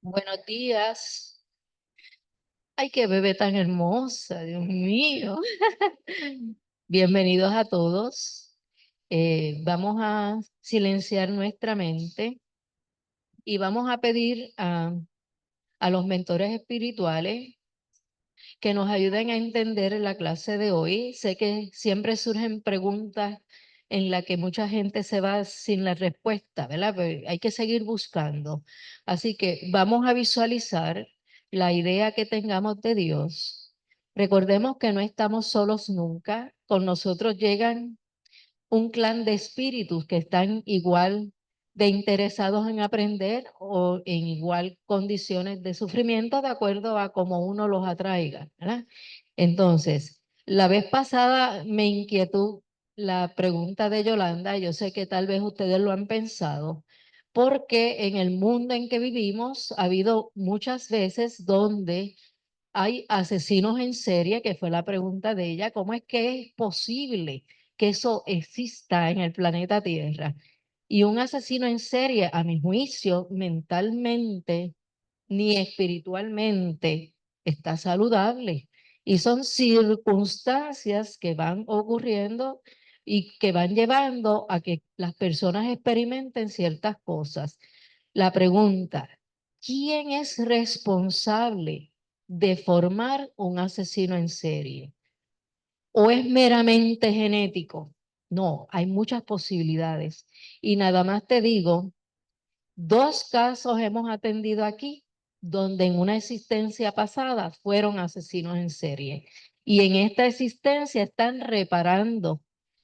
Buenos días. Ay, qué bebé tan hermosa, Dios mío. Bienvenidos a todos. Vamos a silenciar nuestra mente y vamos a pedir a los mentores espirituales que nos ayuden a entender la clase de hoy. Sé que siempre surgen preguntas en las que mucha gente se va sin la respuesta, ¿verdad? Pero hay que seguir buscando. Así que vamos a visualizar la idea que tengamos de Dios. Recordemos que no estamos solos nunca. Con nosotros llegan un clan de espíritus que están igual de interesados en aprender o en igual condiciones de sufrimiento de acuerdo a cómo uno los atraiga, ¿verdad? Entonces, la vez pasada me inquietó la pregunta de Yolanda, yo sé que tal vez ustedes lo han pensado, porque en el mundo en que vivimos ha habido muchas veces donde hay asesinos en serie, que fue la pregunta de ella, ¿cómo es que es posible que eso exista en el planeta Tierra? Y un asesino en serie, a mi juicio, mentalmente ni espiritualmente está saludable. Y son circunstancias que van ocurriendo y que van llevando a que las personas experimenten ciertas cosas. La pregunta, ¿quién es responsable de formar un asesino en serie? ¿O es meramente genético? No, hay muchas posibilidades. Y nada más te digo, dos casos hemos atendido aquí donde en una existencia pasada fueron asesinos en serie. Y en esta existencia están reparando.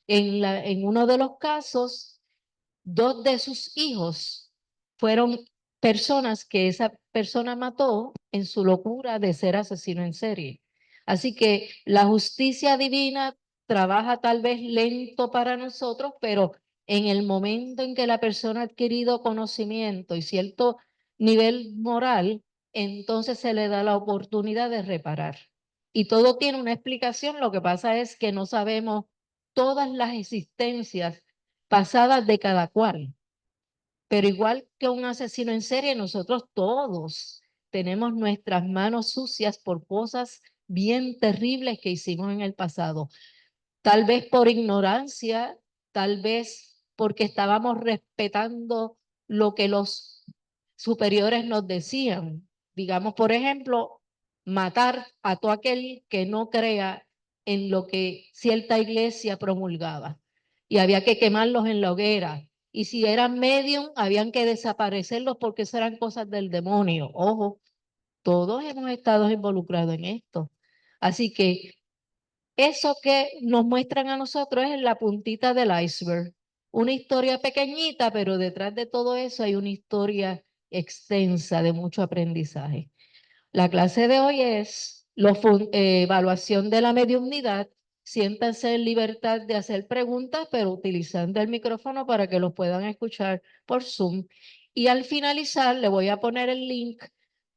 En uno de los casos, dos de sus hijos fueron personas que esa persona mató en su locura de ser asesino en serie. Así que la justicia divina trabaja tal vez lento para nosotros, pero en el momento en que la persona ha adquirido conocimiento y cierto nivel moral, entonces se le da la oportunidad de reparar. Y todo tiene una explicación, lo que pasa es que no sabemos todas las existencias pasadas de cada cual. Pero igual que un asesino en serie, nosotros todos tenemos nuestras manos sucias por cosas bien terribles que hicimos en el pasado. Tal vez por ignorancia, tal vez porque estábamos respetando lo que los superiores nos decían. Digamos, por ejemplo, matar a todo aquel que no crea en lo que cierta iglesia promulgaba. Y había que quemarlos en la hoguera. Y si eran medium, habían que desaparecerlos porque eso eran cosas del demonio. Ojo, todos hemos estado involucrados en esto. Así que eso que nos muestran a nosotros es la puntita del iceberg. Una historia pequeñita, pero detrás de todo eso hay una historia extensa de mucho aprendizaje. La clase de hoy es evaluación de la mediunidad. Siéntanse en libertad de hacer preguntas, pero utilizando el micrófono para que los puedan escuchar por Zoom. Y al finalizar, le voy a poner el link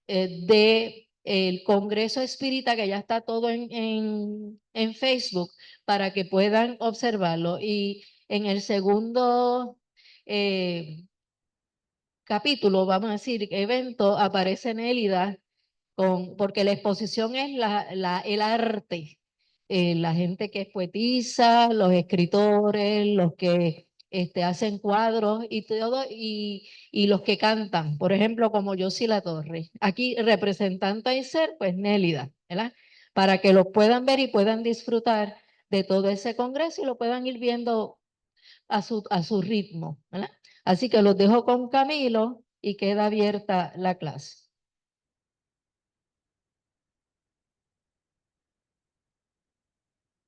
de el Congreso Espírita, que ya está todo en Facebook, para que puedan observarlo. Y en el segundo capítulo, vamos a decir, evento, aparece Nélida, porque la exposición es el arte, la gente que es poetisa, los escritores, los que hacen cuadros y todo, y los que cantan, por ejemplo, como Yossi La Torre. Aquí representante y ser, pues Nélida, ¿verdad? Para que lo puedan ver y puedan disfrutar de todo ese congreso y lo puedan ir viendo a su ritmo, ¿verdad? Así que los dejo con Camilo y queda abierta la clase.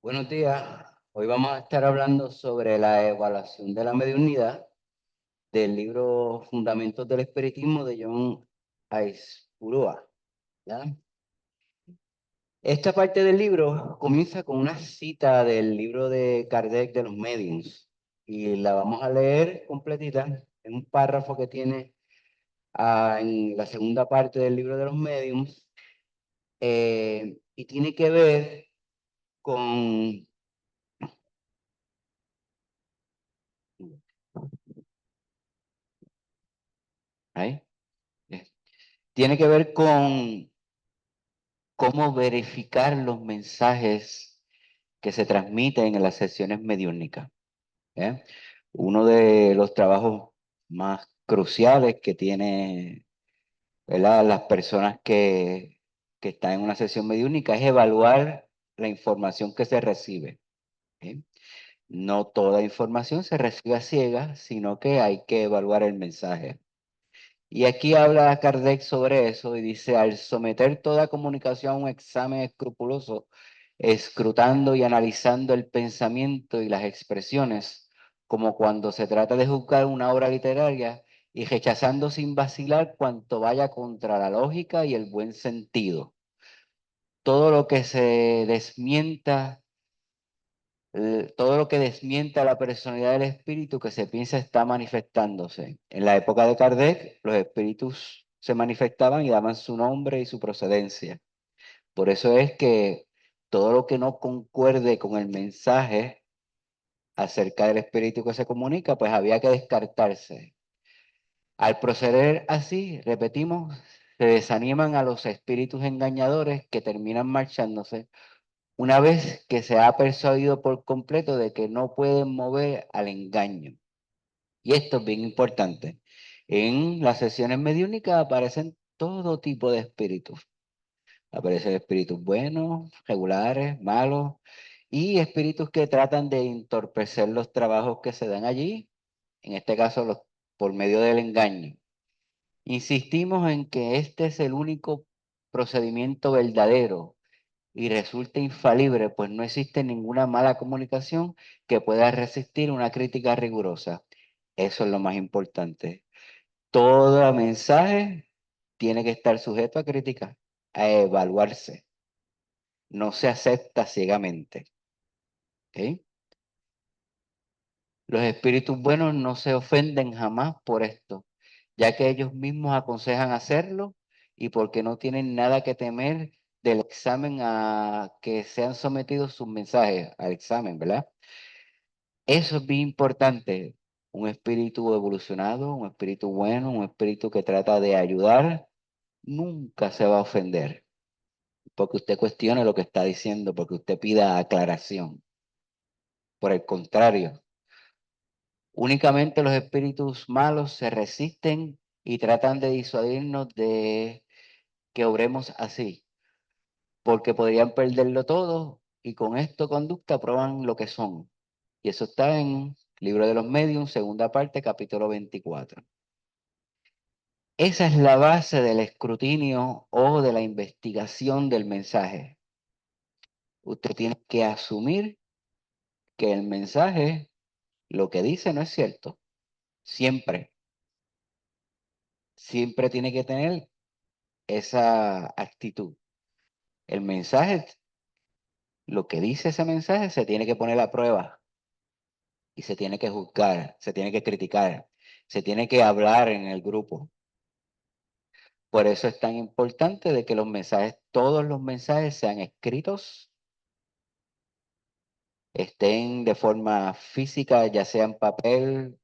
Buenos días. Hoy vamos a estar hablando sobre la evaluación de la mediunidad del libro Fundamentos del Espiritismo de John Aispurúa, ¿ya? Esta parte del libro comienza con una cita del libro de Kardec de los Mediums y la vamos a leer completita en un párrafo que tiene en la segunda parte del libro de los Mediums, y tiene que ver con... ¿Ahí? tiene que ver con cómo verificar los mensajes que se transmiten en las sesiones mediúnicas. ¿Eh? Uno de los trabajos más cruciales que tiene, ¿verdad?, las personas que están en una sesión mediúnica es evaluar la información que se recibe. ¿Eh? No toda información se recibe a ciegas, sino que hay que evaluar el mensaje. Y aquí habla Kardec sobre eso y dice, al someter toda comunicación a un examen escrupuloso, escrutando y analizando el pensamiento y las expresiones, como cuando se trata de juzgar una obra literaria y rechazando sin vacilar cuanto vaya contra la lógica y el buen sentido. Todo lo que se desmienta, todo lo que desmienta la personalidad del espíritu que se piensa está manifestándose. En la época de Kardec, los espíritus se manifestaban y daban su nombre y su procedencia. Por eso es que todo lo que no concuerde con el mensaje acerca del espíritu que se comunica, pues había que descartarse. Al proceder así, repetimos, se desaniman a los espíritus engañadores que terminan marchándose una vez que se ha persuadido por completo de que no pueden mover al engaño. Y esto es bien importante. En las sesiones mediúnicas aparecen todo tipo de espíritus. Aparecen espíritus buenos, regulares, malos, y espíritus que tratan de entorpecer los trabajos que se dan allí, en este caso por medio del engaño. Insistimos en que este es el único procedimiento verdadero y resulta infalible, pues no existe ninguna mala comunicación que pueda resistir una crítica rigurosa. Eso es lo más importante. Todo mensaje tiene que estar sujeto a crítica, a evaluarse. No se acepta ciegamente. ¿Ok? Los espíritus buenos no se ofenden jamás por esto, ya que ellos mismos aconsejan hacerlo y porque no tienen nada que temer del examen a que sean sometidos sus mensajes al examen, ¿verdad? Eso es bien importante. Un espíritu evolucionado, un espíritu bueno, un espíritu que trata de ayudar, nunca se va a ofender porque usted cuestione lo que está diciendo, porque usted pida aclaración. Por el contrario, únicamente los espíritus malos se resisten y tratan de disuadirnos de que obremos así, porque podrían perderlo todo y con esto conducta prueban lo que son. Y eso está en Libro de los Medios, segunda parte, capítulo 24. Esa es la base del escrutinio o de la investigación del mensaje. Usted tiene que asumir que el mensaje, lo que dice no es cierto. Siempre, siempre tiene que tener esa actitud. El mensaje, lo que dice ese mensaje se tiene que poner a prueba y se tiene que juzgar, se tiene que criticar, se tiene que hablar en el grupo. Por eso es tan importante de que los mensajes, todos los mensajes sean escritos, estén de forma física, ya sea en papel,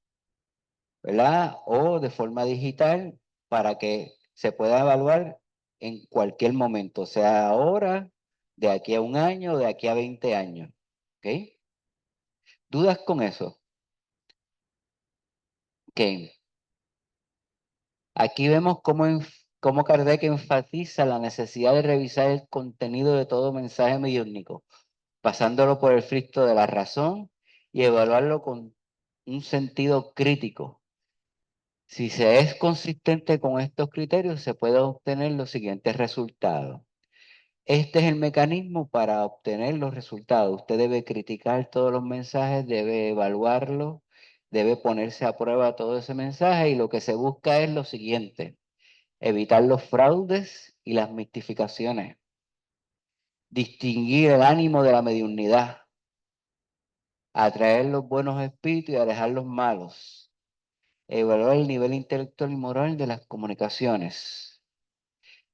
¿verdad? O de forma digital para que se pueda evaluar en cualquier momento, sea ahora, de aquí a un año, de aquí a 20 años. ¿Ok? ¿Dudas con eso? Ok. Aquí vemos cómo Kardec enfatiza la necesidad de revisar el contenido de todo mensaje mediúnico, pasándolo por el filtro de la razón y evaluarlo con un sentido crítico. Si se es consistente con estos criterios, se puede obtener los siguientes resultados. Este es el mecanismo para obtener los resultados. Usted debe criticar todos los mensajes, debe evaluarlos, debe ponerse a prueba todo ese mensaje y lo que se busca es lo siguiente: evitar los fraudes y las mistificaciones, distinguir el ánimo de la mediunidad, atraer los buenos espíritus y alejar los malos, evaluar el nivel intelectual y moral de las comunicaciones,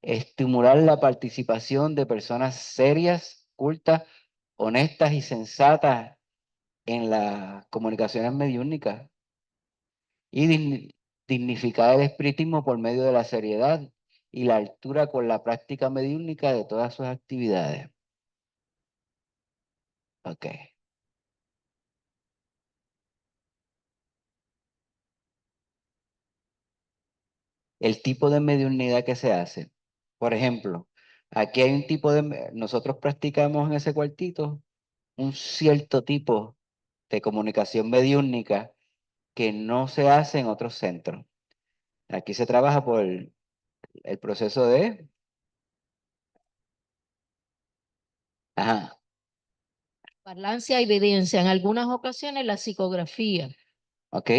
estimular la participación de personas serias, cultas, honestas y sensatas en las comunicaciones mediúnicas y dignificar el espiritismo por medio de la seriedad y la altura con la práctica mediúnica de todas sus actividades. Ok. El tipo de mediunidad que se hace. Por ejemplo, aquí hay un tipo nosotros practicamos en ese cuartito un cierto tipo de comunicación mediúnica que no se hace en otros centros. Aquí se trabaja por el proceso de, ajá, Parlancia, evidencia, en algunas ocasiones la psicografía ¿ok?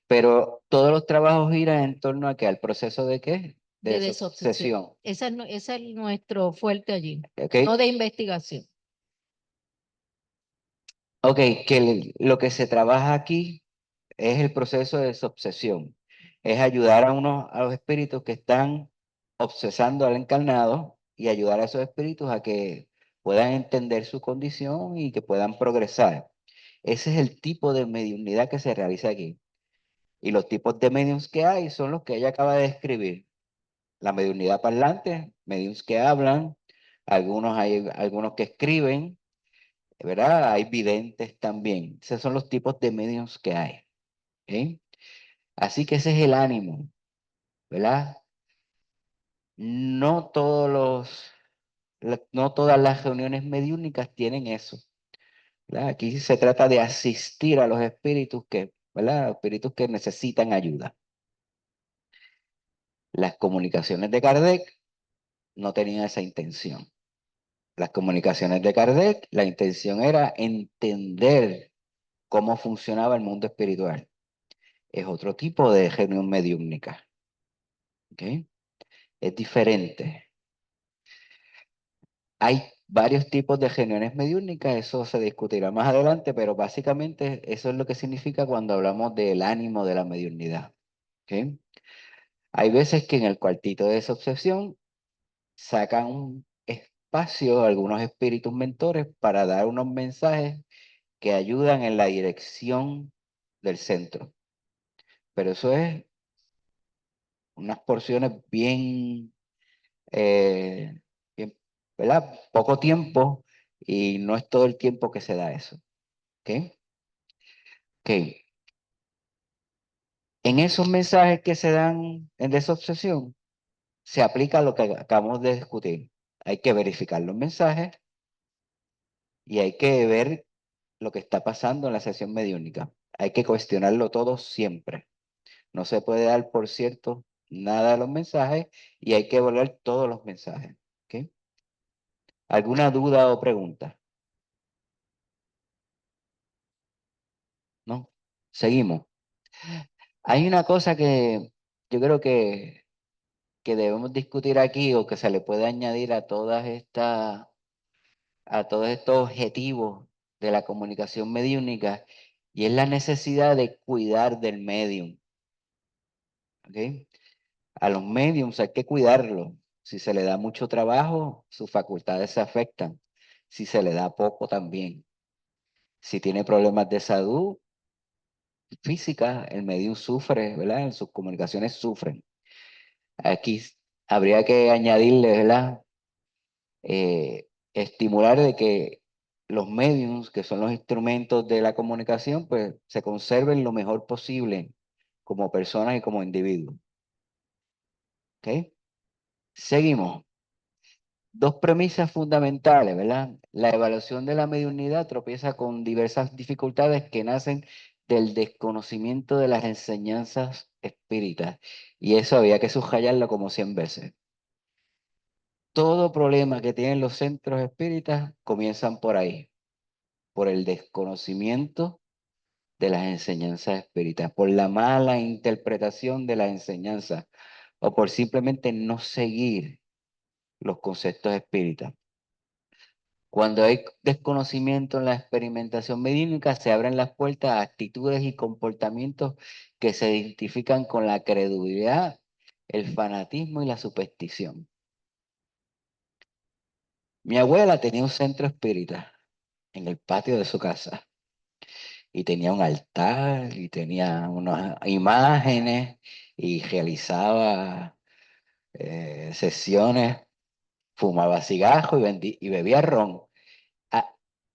Pero todos los trabajos giran en torno a qué, al proceso de qué, de de desobsesión. desobsesión, Ese es nuestro fuerte allí, ¿ok? no de investigación. Ok, que lo que se trabaja aquí es el proceso de desobsesión, es ayudar a los espíritus que están obsesando al encarnado y ayudar a esos espíritus a que puedan entender su condición y que puedan progresar. Ese es el tipo de mediunidad que se realiza aquí. Y los tipos de mediums que hay son los que ella acaba de describir. La mediunidad parlante, mediums que hablan, hay algunos que escriben, ¿verdad? Hay videntes también. Esos son los tipos de mediums que hay. ¿Ok? Así que ese es el ánimo, ¿verdad? No todos no todas las reuniones mediúnicas tienen eso, ¿verdad? Aquí se trata de asistir a los espíritus ¿verdad? Espíritus que necesitan ayuda. Las comunicaciones de Kardec no tenían esa intención. Las comunicaciones de Kardec, la intención era entender cómo funcionaba el mundo espiritual. Es otro tipo de reunión mediúmnica, ¿ok? Es diferente. Hay varios tipos de reuniones mediúnicas, eso se discutirá más adelante, pero básicamente eso es lo que significa cuando hablamos del ánimo de la mediunidad, ¿ok? Hay veces que en el cuartito de desobsesión sacan un espacio algunos espíritus mentores para dar unos mensajes que ayudan en la dirección del centro. Pero eso es unas porciones eh, bien, ¿verdad? Poco tiempo y no es todo el tiempo que se da eso. ¿Ok? Ok. En esos mensajes que se dan en desobsesión, se aplica lo que acabamos de discutir. Hay que verificar los mensajes y hay que ver lo que está pasando en la sesión mediúnica. Hay que cuestionarlo todo siempre. No se puede dar por cierto nada de los mensajes y hay que evaluar todos los mensajes. ¿Ok? ¿Alguna duda o pregunta? ¿No? Seguimos. Hay una cosa que yo creo que debemos discutir aquí o que se le puede añadir a todos estos objetivos de la comunicación mediúnica y es la necesidad de cuidar del medium. ¿Ok? A los mediums hay que cuidarlo. Si se le da mucho trabajo, sus facultades se afectan. Si se le da poco también. Si tiene problemas de salud física, el medium sufre, ¿verdad? Sus comunicaciones sufren. Aquí habría que añadirle, ¿verdad? Estimular de que los mediums, que son los instrumentos de la comunicación, pues se conserven lo mejor posible como personas y como individuos. ¿Ok? Seguimos. Dos premisas fundamentales, ¿verdad? La evaluación de la mediunidad tropieza con diversas dificultades que nacen del desconocimiento de las enseñanzas espíritas. Y eso había que subrayarlo como 100 veces. Todo problema que tienen los centros espíritas comienzan por ahí, por el desconocimiento de las enseñanzas espíritas, por la mala interpretación de las enseñanzas o por simplemente no seguir los conceptos espíritas. Cuando hay desconocimiento en la experimentación mediúnica, se abren las puertas a actitudes y comportamientos que se identifican con la credulidad, el fanatismo y la superstición. Mi abuela tenía un centro espírita en el patio de su casa y tenía un altar y tenía unas imágenes y realizaba sesiones, fumaba cigarro y bebía ron. Ah,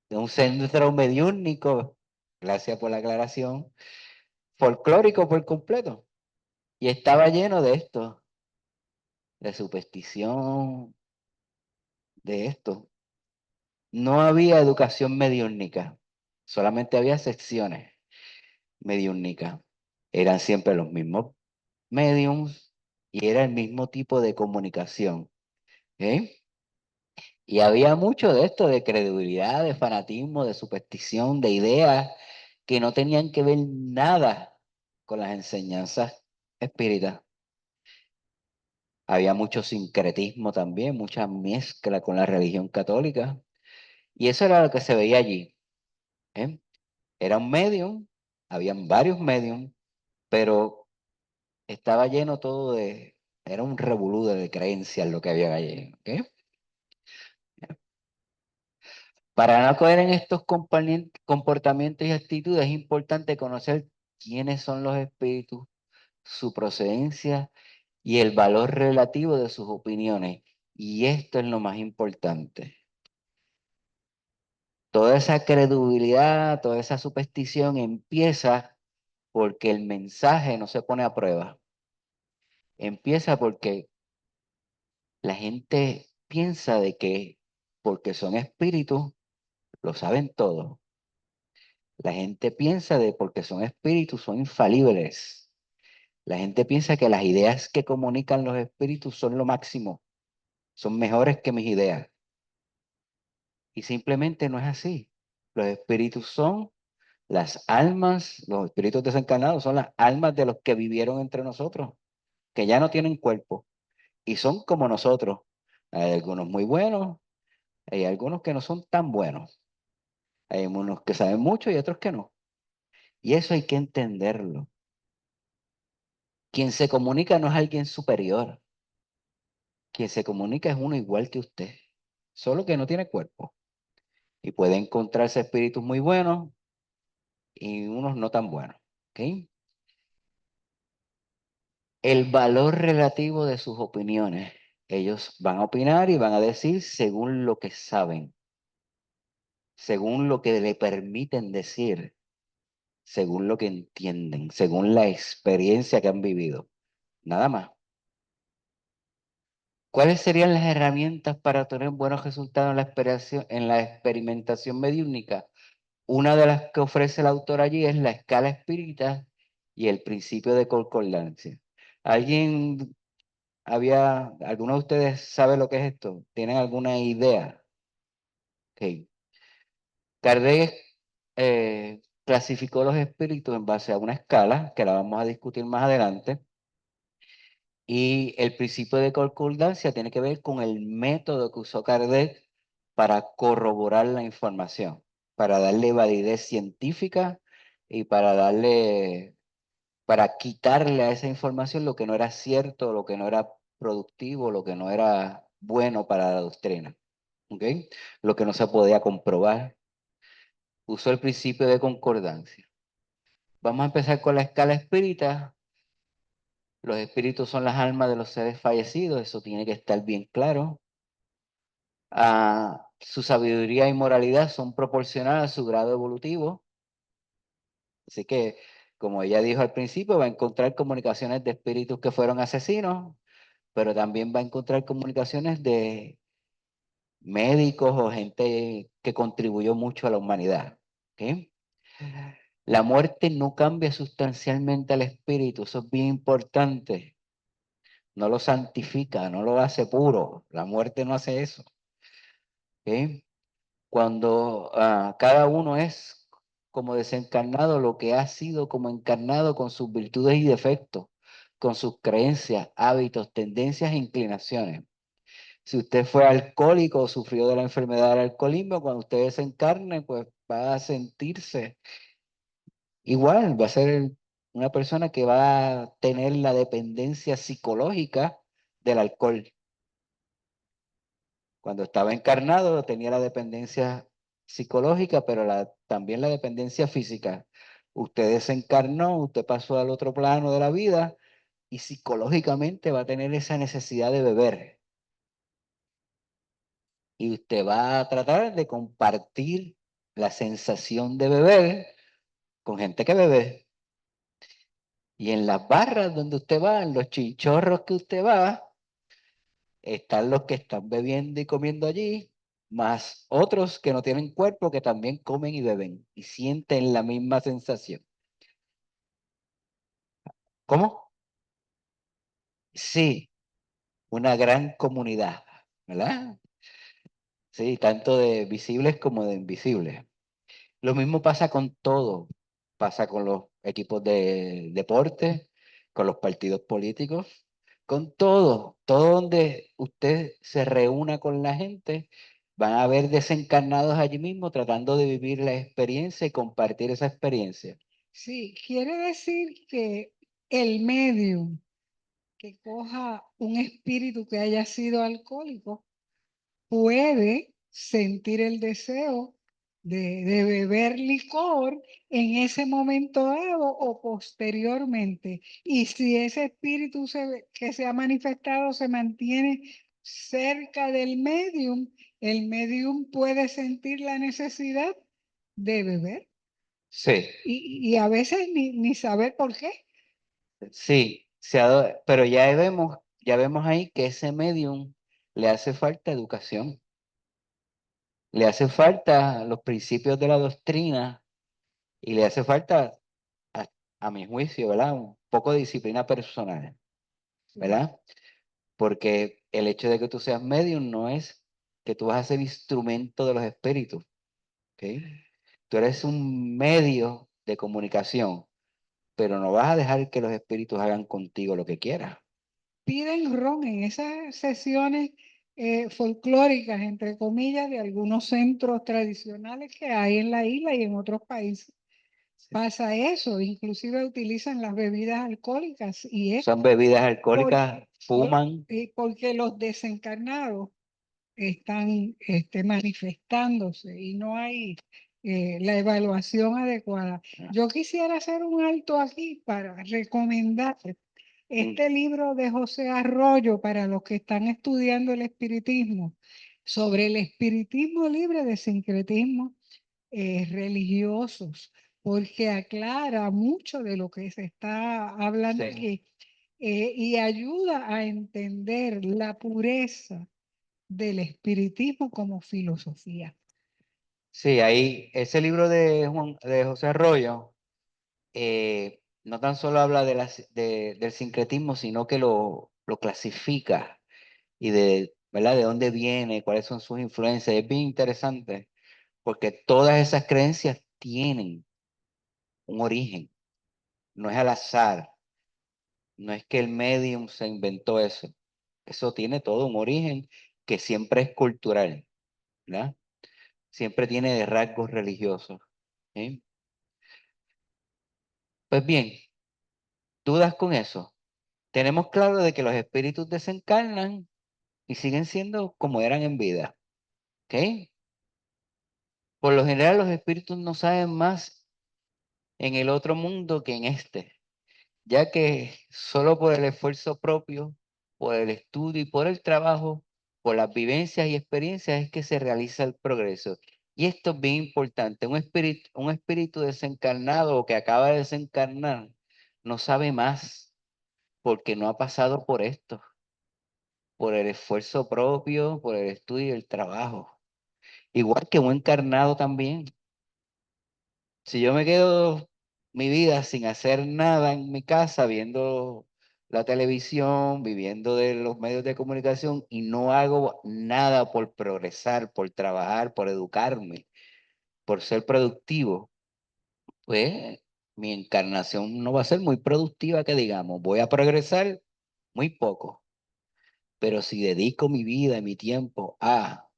de un centro mediúnico, gracias por la aclaración, folclórico por completo. Y estaba lleno de esto, de superstición, de esto. No había educación mediúnica, solamente había secciones mediúnicas. Eran siempre los mismos mediums y era el mismo tipo de comunicación. ¿Ok? Y había mucho de esto, de credibilidad, de fanatismo, de superstición, de ideas que no tenían que ver nada con las enseñanzas espíritas. Había mucho sincretismo también, mucha mezcla con la religión católica. Y eso era lo que se veía allí. ¿Eh? Era un medium, habían varios mediums, pero estaba lleno todo de, era un revolú de creencias lo que había allí. ¿Ok? Para no caer en estos comportamientos y actitudes es importante conocer quiénes son los espíritus, su procedencia y el valor relativo de sus opiniones. Y esto es lo más importante. Toda esa credibilidad, toda esa superstición empieza porque el mensaje no se pone a prueba. Empieza porque la gente piensa de que porque son espíritus, lo saben todo. La gente piensa de porque son espíritus, son infalibles. La gente piensa que las ideas que comunican los espíritus son lo máximo, son mejores que mis ideas. Y simplemente no es así. Los espíritus son las almas, los espíritus desencarnados son las almas de los que vivieron entre nosotros, que ya no tienen cuerpo y son como nosotros. Hay algunos muy buenos, hay algunos que no son tan buenos. Hay unos que saben mucho y otros que no. Y eso hay que entenderlo. Quien se comunica no es alguien superior. Quien se comunica es uno igual que usted, solo que no tiene cuerpo. Y puede encontrarse espíritus muy buenos y unos no tan buenos. ¿Ok? El valor relativo de sus opiniones. Ellos van a opinar y van a decir según lo que saben, según lo que le permiten decir, según lo que entienden, según la experiencia que han vivido. Nada más. ¿Cuáles serían las herramientas para tener buenos resultados en la experimentación mediúnica? Una de las que ofrece el autor allí es la escala espírita y el principio de concordancia. ¿Alguno de ustedes sabe lo que es esto? ¿Tienen alguna idea? Ok. Kardec clasificó los espíritus en base a una escala, que la vamos a discutir más adelante, y el principio de concordancia tiene que ver con el método que usó Kardec para corroborar la información, para darle validez científica y para quitarle a esa información lo que no era cierto, lo que no era productivo, lo que no era bueno para la doctrina. ¿Ok? Lo que no se podía comprobar. Usó el principio de concordancia. Vamos a empezar con la escala espírita. Los espíritus son las almas de los seres fallecidos, eso tiene que estar bien claro. Su sabiduría y moralidad son proporcionales a su grado evolutivo. Así que, como ella dijo al principio, va a encontrar comunicaciones de espíritus que fueron asesinos, pero también va a encontrar comunicaciones de médicos o gente que contribuyó mucho a la humanidad. ¿Ok? La muerte no cambia sustancialmente al espíritu, eso es bien importante. No lo santifica, no lo hace puro. La muerte no hace eso. ¿Ok? Cuando cada uno es como desencarnado, lo que ha sido como encarnado con sus virtudes y defectos, con sus creencias, hábitos, tendencias e inclinaciones. Si usted fue alcohólico o sufrió de la enfermedad del alcoholismo, cuando usted desencarne, pues va a sentirse igual, va a ser una persona que va a tener la dependencia psicológica del alcohol. Cuando estaba encarnado tenía la dependencia psicológica, pero también la dependencia física. Usted desencarnó, usted pasó al otro plano de la vida y psicológicamente va a tener esa necesidad de beber. Y usted va a tratar de compartir la sensación de beber con gente que bebe. Y en las barras donde usted va, en los chinchorros que usted va, están los que están bebiendo y comiendo allí, más otros que no tienen cuerpo que también comen y beben y sienten la misma sensación. ¿Cómo? Sí, una gran comunidad, ¿verdad? Sí, tanto de visibles como de invisibles. Lo mismo pasa con todo. Pasa con los equipos de deporte, con los partidos políticos, con todo. Todo donde usted se reúna con la gente, van a haber desencarnados allí mismo tratando de vivir la experiencia y compartir esa experiencia. Sí, quiere decir que el medium que coja un espíritu que haya sido alcohólico puede sentir el deseo de beber licor en ese momento dado o posteriormente. Y si ese espíritu que se ha manifestado se mantiene cerca del medium, el medium puede sentir la necesidad de beber Sí, y a veces ni saber por qué. sí, pero ya vemos ahí que ese medium le hace falta educación, le hace falta los principios de la doctrina y le hace falta, a, a mi juicio, ¿verdad? Un poco de disciplina personal, Sí. ¿verdad? Porque el hecho de que tú seas medium no es que tú vas a ser instrumento de los espíritus, ¿ok? Tú eres un medio de comunicación, pero no vas a dejar que los espíritus hagan contigo lo que quieran. Piden ron en esas sesiones folclóricas, entre comillas, de algunos centros tradicionales que hay en la isla y en otros países. Pasa eso, inclusive utilizan las bebidas alcohólicas y es Son bebidas por- alcohólicas, fuman. porque los desencarnados están manifestándose y no hay la evaluación adecuada. Yo quisiera hacer un alto aquí para recomendar este libro de José Arroyo para los que están estudiando el espiritismo, sobre el espiritismo libre de sincretismo religiosos, porque aclara mucho de lo que se está hablando Sí. aquí y ayuda a entender la pureza del espiritismo como filosofía. Sí, ahí ese libro de José Arroyo no tan solo habla del sincretismo, sino que lo clasifica y ¿verdad? De dónde viene, cuáles son sus influencias. Es bien interesante porque todas esas creencias tienen un origen, no es al azar, no es que el medium se inventó eso. Eso tiene todo un origen que siempre es cultural, ¿verdad? Siempre tiene de rasgos religiosos. ¿Sí? Pues bien, dudas con eso. Tenemos claro de que los espíritus desencarnan y siguen siendo como eran en vida. ¿Ok? Por lo general, los espíritus no saben más en el otro mundo que en este, ya que solo por el esfuerzo propio, por el estudio y por el trabajo, por las vivencias y experiencias es que se realiza el progreso. Y esto es bien importante. Un espíritu desencarnado o que acaba de desencarnar no sabe más porque no ha pasado por esto, por el esfuerzo propio, por el estudio y el trabajo. Igual que un encarnado también. Si yo me quedo mi vida sin hacer nada en mi casa, viendo la televisión, viviendo de los medios de comunicación y no hago nada por progresar, por trabajar, por educarme, por ser productivo, pues mi encarnación no va a ser muy productiva, que digamos, voy a progresar muy poco. Pero si dedico mi vida y mi tiempo a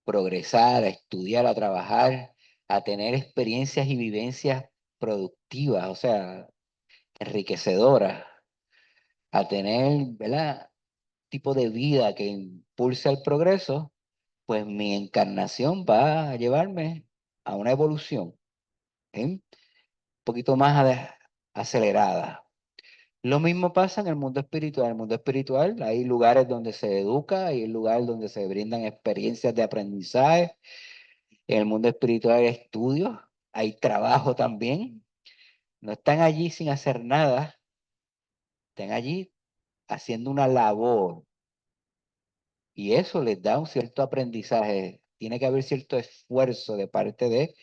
progresar, a estudiar, a trabajar, a tener experiencias y vivencias productivas, o sea, enriquecedoras, a tener, ¿verdad? Tipo de vida que impulse el progreso, pues mi encarnación va a llevarme a una evolución, ¿eh? Un poquito más acelerada. Lo mismo pasa en el mundo espiritual. En el mundo espiritual hay lugares donde se educa, hay lugares donde se brindan experiencias de aprendizaje. En el mundo espiritual hay estudios, hay trabajo también. No están allí sin hacer nada, están allí haciendo una labor y eso les da un cierto aprendizaje. Tiene que haber cierto esfuerzo de parte de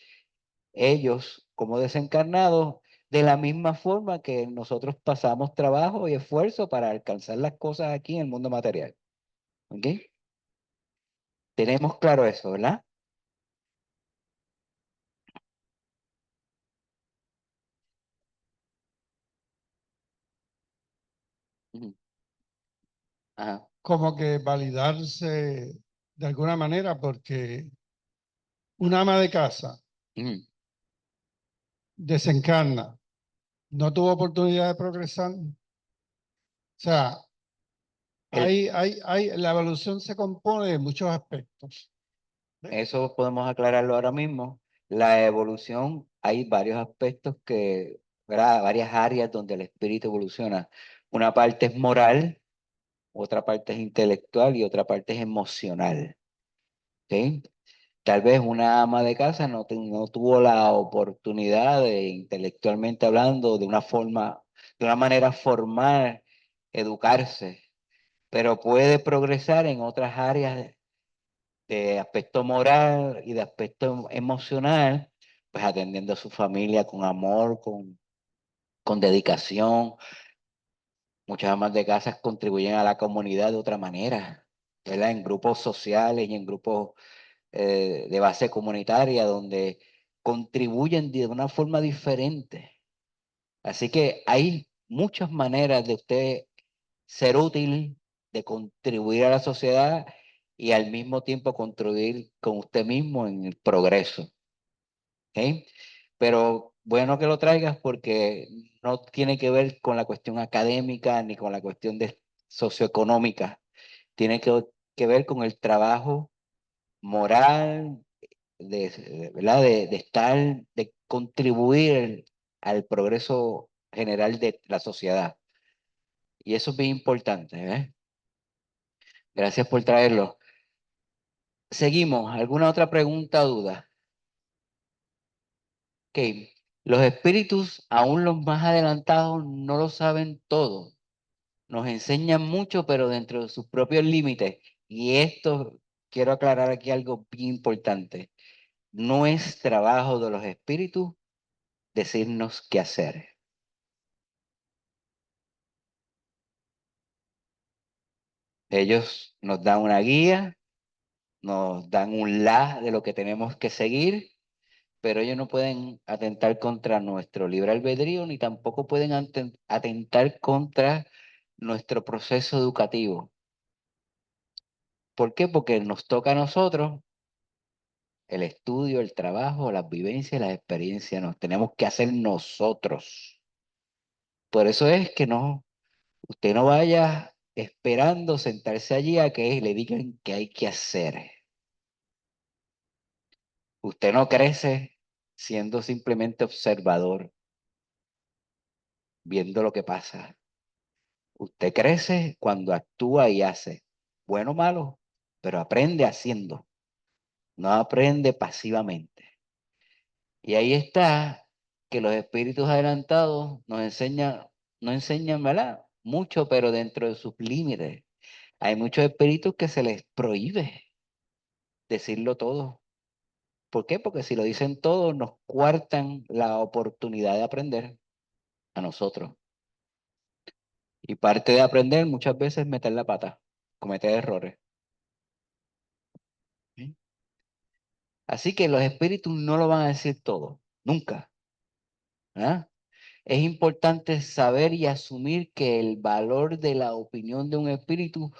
ellos como desencarnados, de la misma forma que nosotros pasamos trabajo y esfuerzo para alcanzar las cosas aquí en el mundo material. ¿Ok? Tenemos claro eso, ¿verdad? Ujú. Ajá. Como que validarse de alguna manera, porque una ama de casa Ujú. desencarna, no tuvo oportunidad de progresar. O sea, El- la evolución se compone de muchos aspectos. Eso podemos aclararlo ahora mismo. La evolución, hay varios aspectos que, ¿verdad? Varias áreas donde el espíritu evoluciona. Una parte es moral, otra parte es intelectual y otra parte es emocional. ¿Ok? Tal vez una ama de casa no tuvo la oportunidad de, intelectualmente hablando, de una manera formal, educarse, pero puede progresar en otras áreas de aspecto moral y de aspecto emocional, pues atendiendo a su familia con amor, con dedicación. Muchas amas de casas contribuyen a la comunidad de otra manera, ¿verdad? En grupos sociales y en grupos de base comunitaria donde contribuyen de una forma diferente. Así que hay muchas maneras de usted ser útil, de contribuir a la sociedad y al mismo tiempo contribuir con usted mismo en el progreso. ¿Ok? Pero bueno que lo traigas porque no tiene que ver con la cuestión académica ni con la cuestión de socioeconómica. Tiene que ver con el trabajo moral, ¿verdad? De estar, de contribuir al progreso general de la sociedad. Y eso es bien importante, ¿eh? Gracias por traerlo. Seguimos. ¿Alguna otra pregunta o duda? Ok. Los espíritus, aún los más adelantados, no lo saben todo. Nos enseñan mucho, pero dentro de sus propios límites. Y esto, quiero aclarar aquí algo bien importante. No es trabajo de los espíritus decirnos qué hacer. Ellos nos dan una guía, nos dan un de lo que tenemos que seguir, pero ellos no pueden atentar contra nuestro libre albedrío, ni tampoco pueden atentar contra nuestro proceso educativo. ¿Por qué? Porque nos toca a nosotros el estudio, el trabajo, las vivencias, las experiencias, nos tenemos que hacer nosotros. Por eso es que no, usted no vaya esperando sentarse allí a que le digan qué hay que hacer. Usted no crece siendo simplemente observador, viendo lo que pasa. Usted crece cuando actúa y hace, bueno o malo, pero aprende haciendo, no aprende pasivamente. Y ahí está que los espíritus adelantados no enseñan, ¿verdad? Mucho, pero dentro de sus límites. Hay muchos espíritus que se les prohíbe decirlo todo. ¿Por qué? Porque si lo dicen todo, nos cuartan la oportunidad de aprender a nosotros. Y parte de aprender muchas veces es meter la pata, cometer errores. ¿Sí? Así que los espíritus no lo van a decir todo, nunca. ¿Ah? Es importante saber y asumir que el valor de la opinión de un espíritu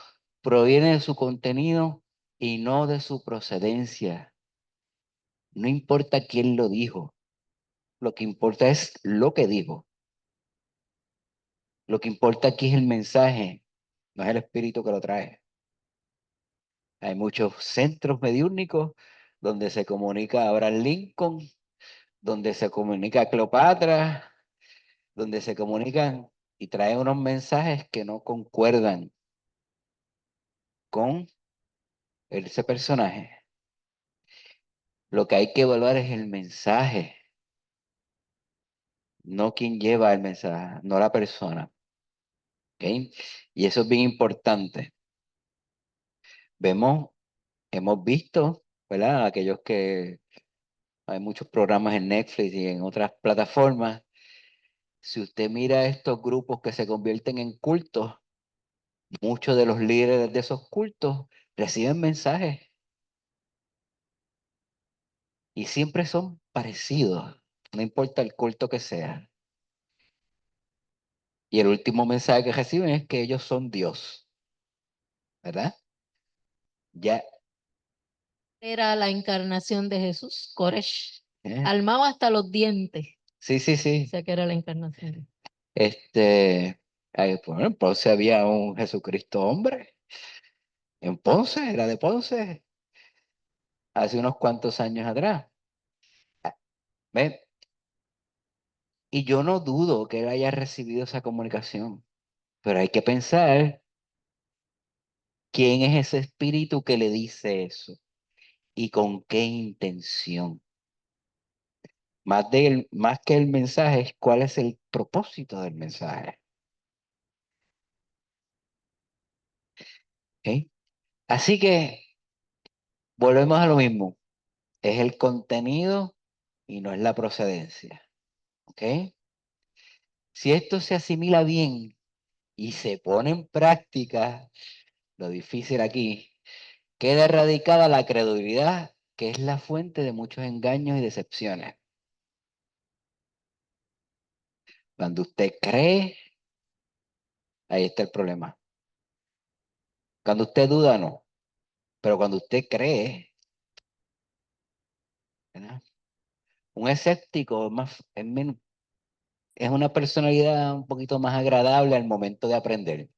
proviene de su contenido y no de su procedencia. No importa quién lo dijo, lo que importa es lo que dijo. Lo que importa aquí es el mensaje, no es el espíritu que lo trae. Hay muchos centros mediúnicos donde se comunica Abraham Lincoln, donde se comunica Cleopatra, donde se comunican. y trae unos mensajes que no concuerdan con ese personaje. Lo que hay que evaluar es el mensaje, no quien lleva el mensaje, no la persona. ¿Ok? Y eso es bien importante. Hemos visto, ¿verdad? Aquellos que hay muchos programas en Netflix y en otras plataformas. Si usted mira estos grupos que se convierten en cultos, muchos de los líderes de esos cultos reciben mensajes y siempre son parecidos, no importa el culto que sea. Y el último mensaje que reciben es que ellos son Dios, ¿verdad? Ya, Era la encarnación de Jesús, Koresh, ¿eh? armado hasta los dientes. Sí, sí, O sí. sea que era la encarnación. Bueno, en Ponce había un Jesucristo hombre. En Ponce, era de Ponce, hace unos cuantos años atrás. Ah, ¿ve? Y yo no dudo que él haya recibido esa comunicación, pero hay que pensar quién es ese espíritu que le dice eso y con qué intención. Más que el mensaje, es cuál es el propósito del mensaje. ¿Ok? Así que volvemos a lo mismo. Es el contenido y no es la procedencia. ¿Ok? Si esto se asimila bien y se pone en práctica, lo difícil aquí, queda erradicada la credulidad, que es la fuente de muchos engaños y decepciones. Cuando usted cree, ahí está el problema. Cuando usted duda, no. Pero cuando usted cree, ¿verdad? Un escéptico es una personalidad un poquito más agradable al momento de aprender.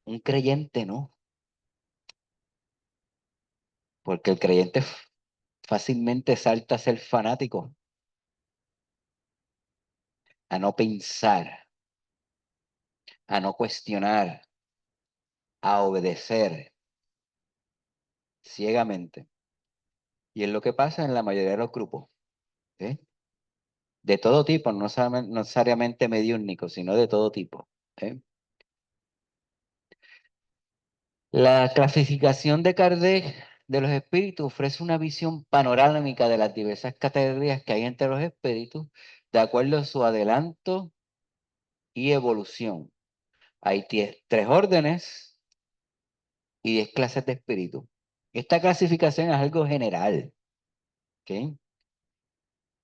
Un creyente no, porque el creyente fácilmente salta a ser fanático, a no pensar, a no cuestionar, a obedecer ciegamente. Y es lo que pasa en la mayoría de los grupos, ¿sí? De todo tipo, no necesariamente mediúnicos, sino de todo tipo. ¿Sí? La clasificación de Kardec de los espíritus ofrece una visión panorámica de las diversas categorías que hay entre los espíritus, de acuerdo a su adelanto y evolución. Hay 3 órdenes y 10 clases de espíritus. Esta clasificación es algo general, ¿ok?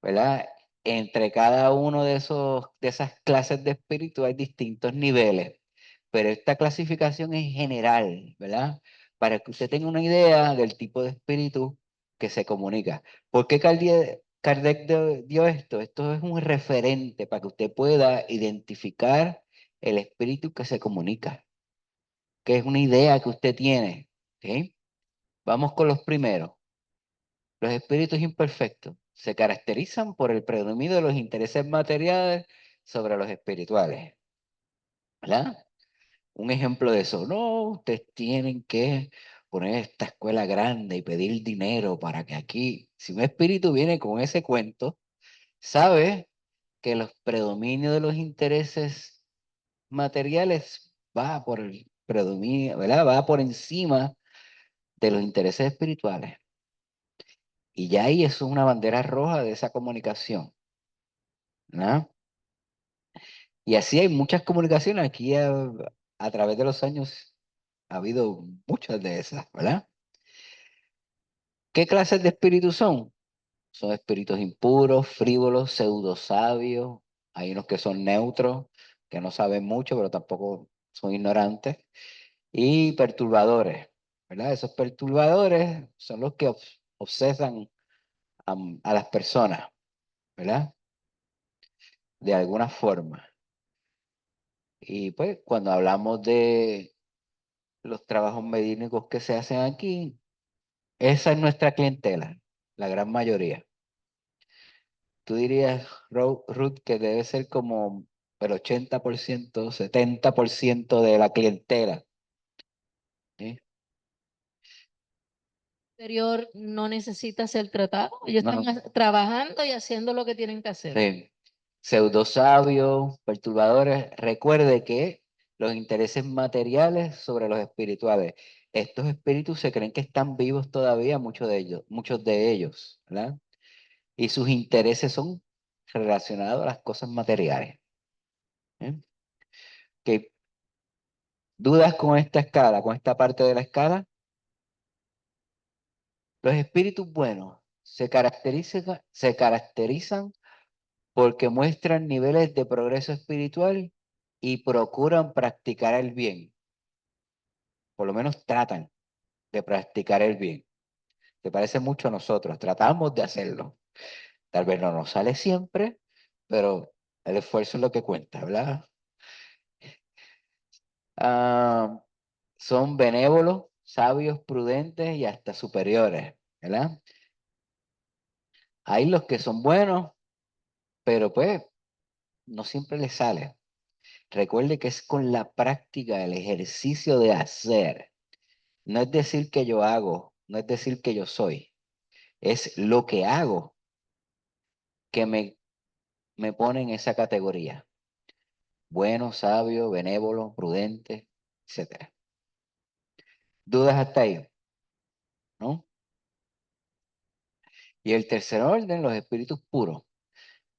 ¿Verdad? Entre cada uno de esas clases de espíritu hay distintos niveles, pero esta clasificación es general, ¿verdad? Para que usted tenga una idea del tipo de espíritu que se comunica. ¿Por qué Kardec dio esto? Esto es un referente para que usted pueda identificar el espíritu que se comunica, que es una idea que usted tiene, ¿ok? Vamos con los primeros. Los espíritus imperfectos se caracterizan por el predominio de los intereses materiales sobre los espirituales, ¿verdad? Un ejemplo de eso, no, ustedes tienen que poner esta escuela grande y pedir dinero para que aquí, si un espíritu viene con ese cuento, sabe que los predominios de los intereses materiales va por el predominio, ¿verdad? Va por encima de los intereses espirituales. Y ya ahí es una bandera roja de esa comunicación, ¿no? Y así hay muchas comunicaciones. Aquí a través de los años ha habido muchas de esas, ¿verdad? ¿Qué clases de espíritus son? Son espíritus impuros, frívolos, pseudosabios. Hay unos que son neutros, que no saben mucho, pero tampoco son ignorantes. Y perturbadores, ¿verdad? Esos perturbadores son los que obsesan a las personas, ¿verdad? De alguna forma. Y pues cuando hablamos de los trabajos médicos que se hacen aquí, esa es nuestra clientela, la gran mayoría. Tú dirías, Ruth, que debe ser como el 80%, 70% de la clientela. ¿Sí? Superior no necesita ser tratado. Ellos No. están trabajando y haciendo lo que tienen que hacer. Sí. Pseudosabios, perturbadores. Recuerde que los intereses materiales sobre los espirituales. Estos espíritus se creen que están vivos todavía, muchos de ellos, ¿verdad? Y sus intereses son relacionados a las cosas materiales. ¿Eh? ¿Qué dudas con esta escala, con esta parte de la escala? Los espíritus buenos se caracterizan porque muestran niveles de progreso espiritual y procuran practicar el bien. Por lo menos tratan de practicar el bien. Se parece mucho a nosotros, tratamos de hacerlo. Tal vez no nos sale siempre, pero el esfuerzo es lo que cuenta, ¿verdad? Ah, son benévolos, sabios, prudentes y hasta superiores, ¿verdad? Hay los que son buenos, pero pues no siempre les sale. Recuerde que es con la práctica, el ejercicio de hacer. No es decir que yo hago, no es decir que yo soy. Es lo que hago que me pone en esa categoría. Bueno, sabio, benévolo, prudente, etcétera. ¿Dudas hasta ahí? ¿No? Y el tercer orden, los espíritus puros,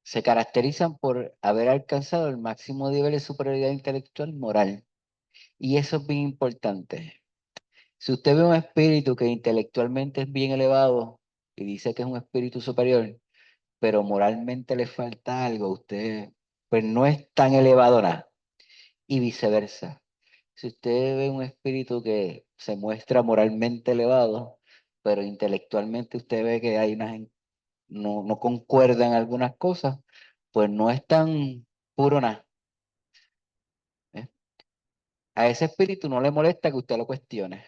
se caracterizan por haber alcanzado el máximo nivel de superioridad intelectual moral. Y eso es bien importante. Si usted ve un espíritu que intelectualmente es bien elevado y dice que es un espíritu superior, pero moralmente le falta algo, usted pues no es tan elevado nada. Y viceversa. Si usted ve un espíritu que se muestra moralmente elevado, pero intelectualmente usted ve que hay no concuerdan algunas cosas, pues no es tan puro nada. ¿Eh? A ese espíritu no le molesta que usted lo cuestione.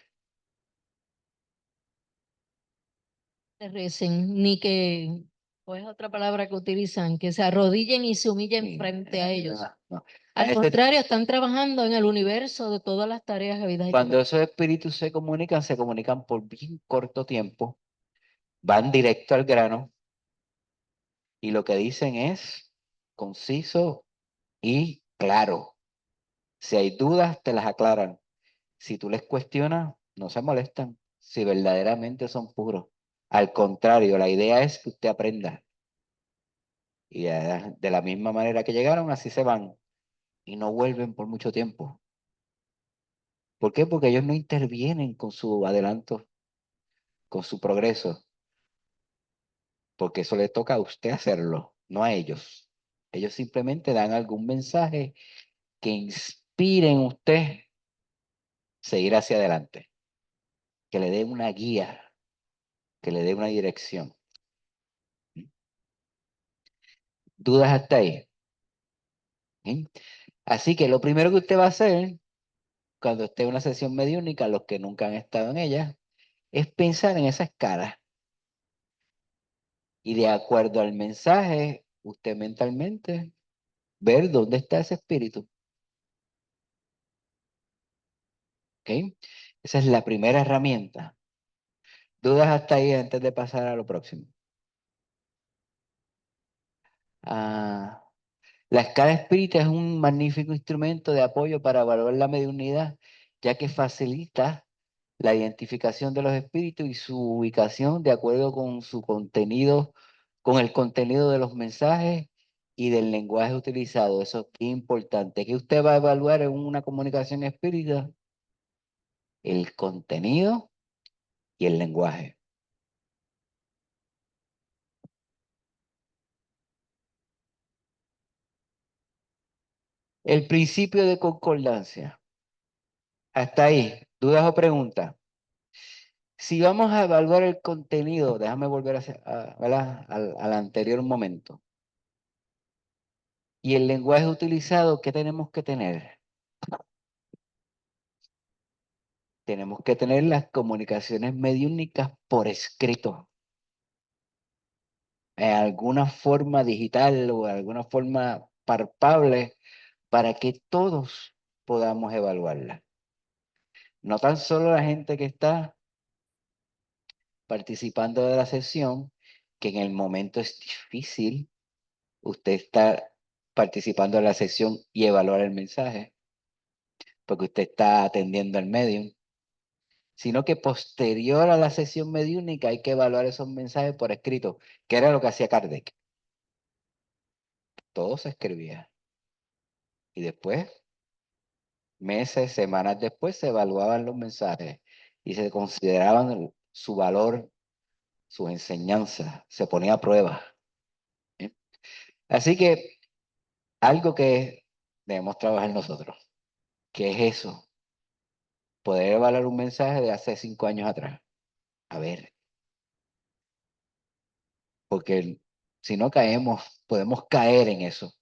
Se recen, ni que, o es otra palabra que utilizan, que se arrodillen y se humillen Sí, frente a ellos. no. A Al ese- contrario, están trabajando en el universo de todas las tareas habidas y por cuando esos espíritus se comunican por bien corto tiempo, van directo al grano y lo que dicen es conciso y claro. Si hay dudas, te las aclaran. Si tú les cuestionas, no se molestan. Si verdaderamente son puros. Al contrario, la idea es que usted aprenda. Y de la misma manera que llegaron, así se van. Y no vuelven por mucho tiempo. ¿Por qué? Porque ellos no intervienen con su adelanto, con su progreso. Porque eso le toca a usted hacerlo, no a ellos. Ellos simplemente dan algún mensaje que inspire en usted seguir hacia adelante. Que le dé una guía, que le dé una dirección. ¿Dudas hasta ahí? ¿Sí? Así que lo primero que usted va a hacer cuando esté en una sesión mediúnica, los que nunca han estado en ella, es pensar en esa escala. Y de acuerdo al mensaje, usted mentalmente ver dónde está ese espíritu. ¿Ok? Esa es la primera herramienta. ¿Dudas hasta ahí antes de pasar a lo próximo? Ah, la escala espírita es un magnífico instrumento de apoyo para evaluar la mediunidad, ya que facilita la identificación de los espíritus y su ubicación de acuerdo con su contenido, con el contenido de los mensajes y del lenguaje utilizado. Eso es importante. ¿Qué usted va a evaluar en una comunicación espírita? El contenido y el lenguaje. El principio de concordancia. Hasta ahí. ¿Dudas o preguntas? Si vamos a evaluar el contenido, déjame volver ¿verdad? Al anterior momento. Y el lenguaje utilizado, ¿qué tenemos que tener? Tenemos que tener las comunicaciones mediúnicas por escrito, en alguna forma digital o en alguna forma palpable, para que todos podamos evaluarla. No tan solo la gente que está participando de la sesión, que en el momento es difícil usted estar participando de la sesión y evaluar el mensaje, porque usted está atendiendo al medium, sino que posterior a la sesión mediúnica hay que evaluar esos mensajes por escrito, que era lo que hacía Kardec. Todo se escribía. Y después, meses, semanas después, se evaluaban los mensajes y se consideraban su valor, sus enseñanzas, se ponía a prueba. ¿Eh? Así que algo que debemos trabajar nosotros, que es eso, poder evaluar un mensaje de hace 5 años atrás. A ver, porque si no caemos, podemos caer en eso.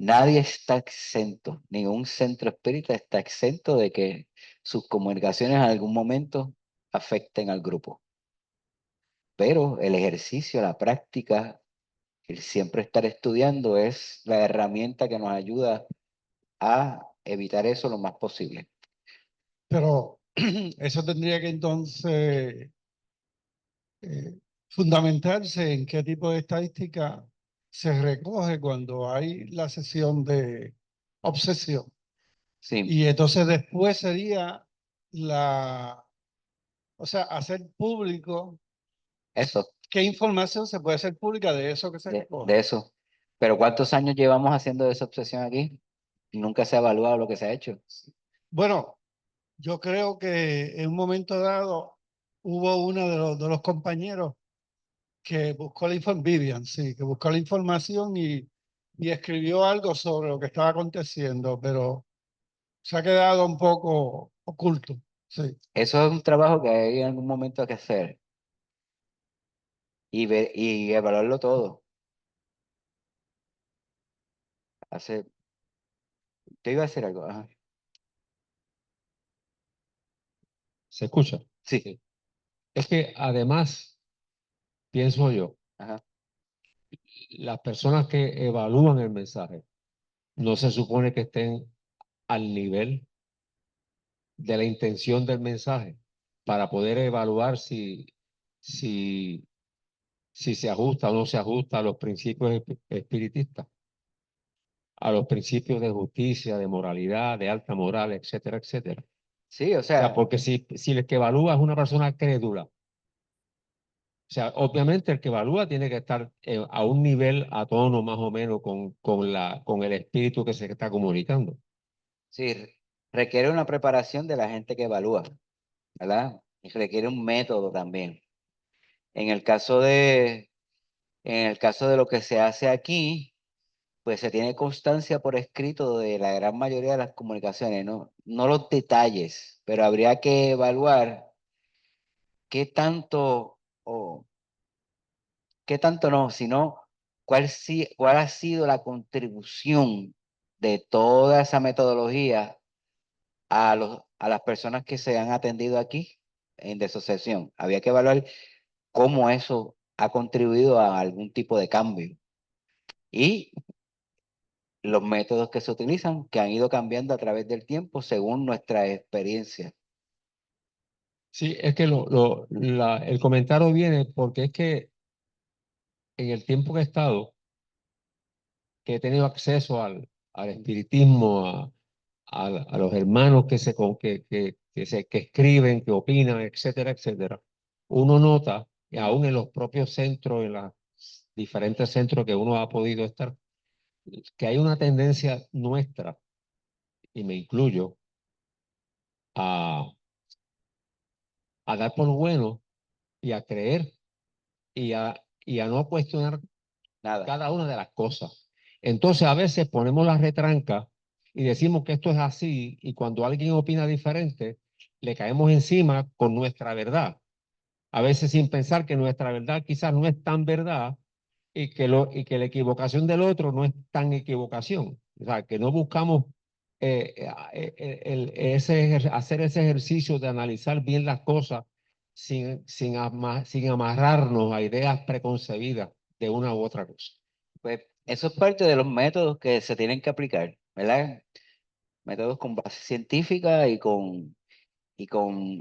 Nadie está exento, ningún centro espírita está exento de que sus comunicaciones en algún momento afecten al grupo. Pero el ejercicio, la práctica, el siempre estar estudiando es la herramienta que nos ayuda a evitar eso lo más posible. Pero eso tendría que entonces fundamentarse en qué tipo de estadística se recoge cuando hay la sesión de obsesión. Sí, Y entonces después sería o sea, hacer público eso, qué información se puede hacer pública de eso que se de recoge. eso. Pero ¿cuántos años llevamos haciendo esa obsesión aquí? Nunca se ha evaluado lo que se ha hecho. Bueno, yo creo que en un momento dado hubo uno de los compañeros que buscó la información, Vivian, sí, que buscó la información y escribió algo sobre lo que estaba aconteciendo, pero se ha quedado un poco oculto, sí. Eso es un trabajo que hay en algún momento que hacer y ver y evaluarlo todo. Te iba a decir algo. Ajá. ¿Se escucha? Sí. Es que además, pienso yo, Ajá. las personas que evalúan el mensaje no se supone que estén al nivel de la intención del mensaje para poder evaluar si, si se ajusta o no se ajusta a los principios espiritistas, a los principios de justicia, de moralidad, de alta moral, etcétera, etcétera. Sí, o O sea, sea, porque si el que evalúa es una persona crédula, o sea, obviamente el que evalúa tiene que estar a un nivel a tono más o menos con el espíritu que se está comunicando. sí, requiere una preparación de la gente que evalúa, ¿verdad? Y requiere un método también. En el caso en el caso de lo que se hace aquí, pues se tiene constancia por escrito de la gran mayoría de las comunicaciones, ¿no? No los detalles, pero habría que evaluar qué tanto o qué tanto no, sino cuál ha sido la contribución de toda esa metodología a las personas que se han atendido aquí en desasociación. Había que evaluar cómo eso ha contribuido a algún tipo de cambio y los métodos que se utilizan, que han ido cambiando a través del tiempo según nuestra experiencia. Sí, es que el comentario viene porque es que en el tiempo que he estado, que he tenido acceso al espiritismo, a los hermanos que escriben, que opinan, etcétera, etcétera, uno nota, y aún en los propios centros, en los diferentes centros que uno ha podido estar, que hay una tendencia nuestra, y me incluyo, a, a dar por bueno y a creer y a no cuestionar Nada. cada una de las cosas. Entonces a veces ponemos la retranca y decimos que esto es así y cuando alguien opina diferente, le caemos encima con nuestra verdad. A veces sin pensar que nuestra verdad quizás no es tan verdad y que la equivocación del otro no es tan equivocación. O sea, que no buscamos hacer ese ejercicio de analizar bien las cosas sin amarrarnos a ideas preconcebidas de una u otra cosa. Pues eso es parte de los métodos que se tienen que aplicar. ¿verdad? Métodos con base científica y con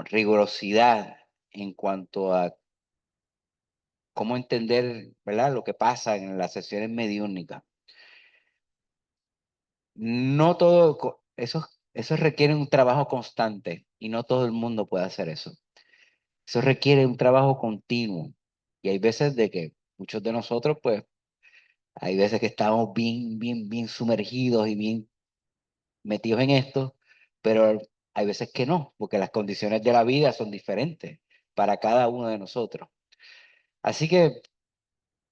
rigurosidad en cuanto a cómo entender, ¿verdad? Lo que pasa en las sesiones mediúnicas. No todo, eso requiere un trabajo constante y no todo el mundo puede hacer eso. Eso requiere un trabajo continuo. Y hay veces de que muchos de nosotros, pues, hay veces que estamos bien sumergidos y bien metidos en esto, pero hay veces que no, porque las condiciones de la vida son diferentes para cada uno de nosotros. Así que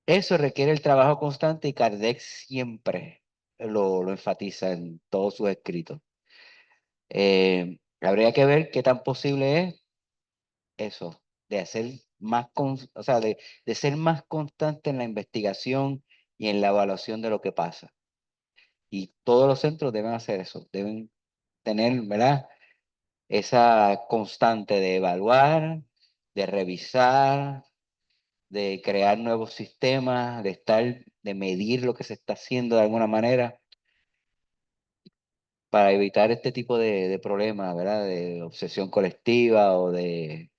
eso requiere el trabajo constante y Kardec siempre lo enfatiza en todos sus escritos. Habría que ver qué tan posible es eso, de hacer más, o sea, de ser más constante en la investigación y en la evaluación de lo que pasa. Y todos los centros deben hacer eso, deben tener, ¿verdad? Esa constante de evaluar, de revisar, de crear nuevos sistemas, de medir lo que se está haciendo de alguna manera para evitar este tipo de problemas, ¿verdad? De obsesión colectiva o de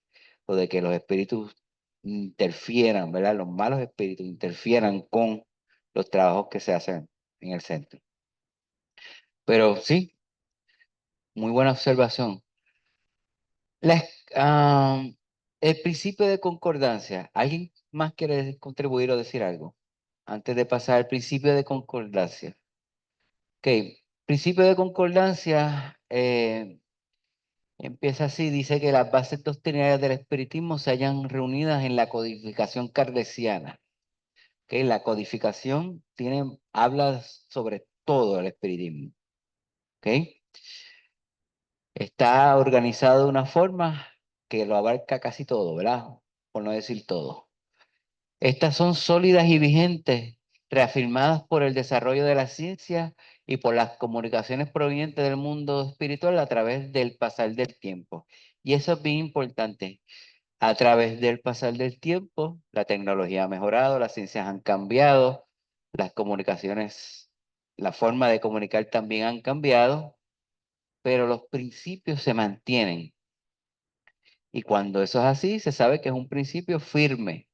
que los espíritus interfieran, ¿verdad? Los malos espíritus interfieran con los trabajos que se hacen en el centro. Pero sí, muy buena observación. La, el principio de concordancia. ¿Alguien más quiere contribuir o decir algo? Antes de pasar al principio de concordancia. Ok, principio de concordancia empieza así, dice que las bases doctrinarias del espiritismo se hallan reunidas en la codificación kardeciana. Okay, la codificación habla sobre todo el espiritismo. Okay. Está organizado de una forma que lo abarca casi todo, ¿verdad? Por no decir todo. Estas son sólidas y vigentes, reafirmadas por el desarrollo de la ciencia y por las comunicaciones provenientes del mundo espiritual a través del pasar del tiempo. Y eso es bien importante. A través del pasar del tiempo, la tecnología ha mejorado, las ciencias han cambiado, las comunicaciones, la forma de comunicar también han cambiado, pero los principios se mantienen. Y cuando eso es así, se sabe que es un principio firme,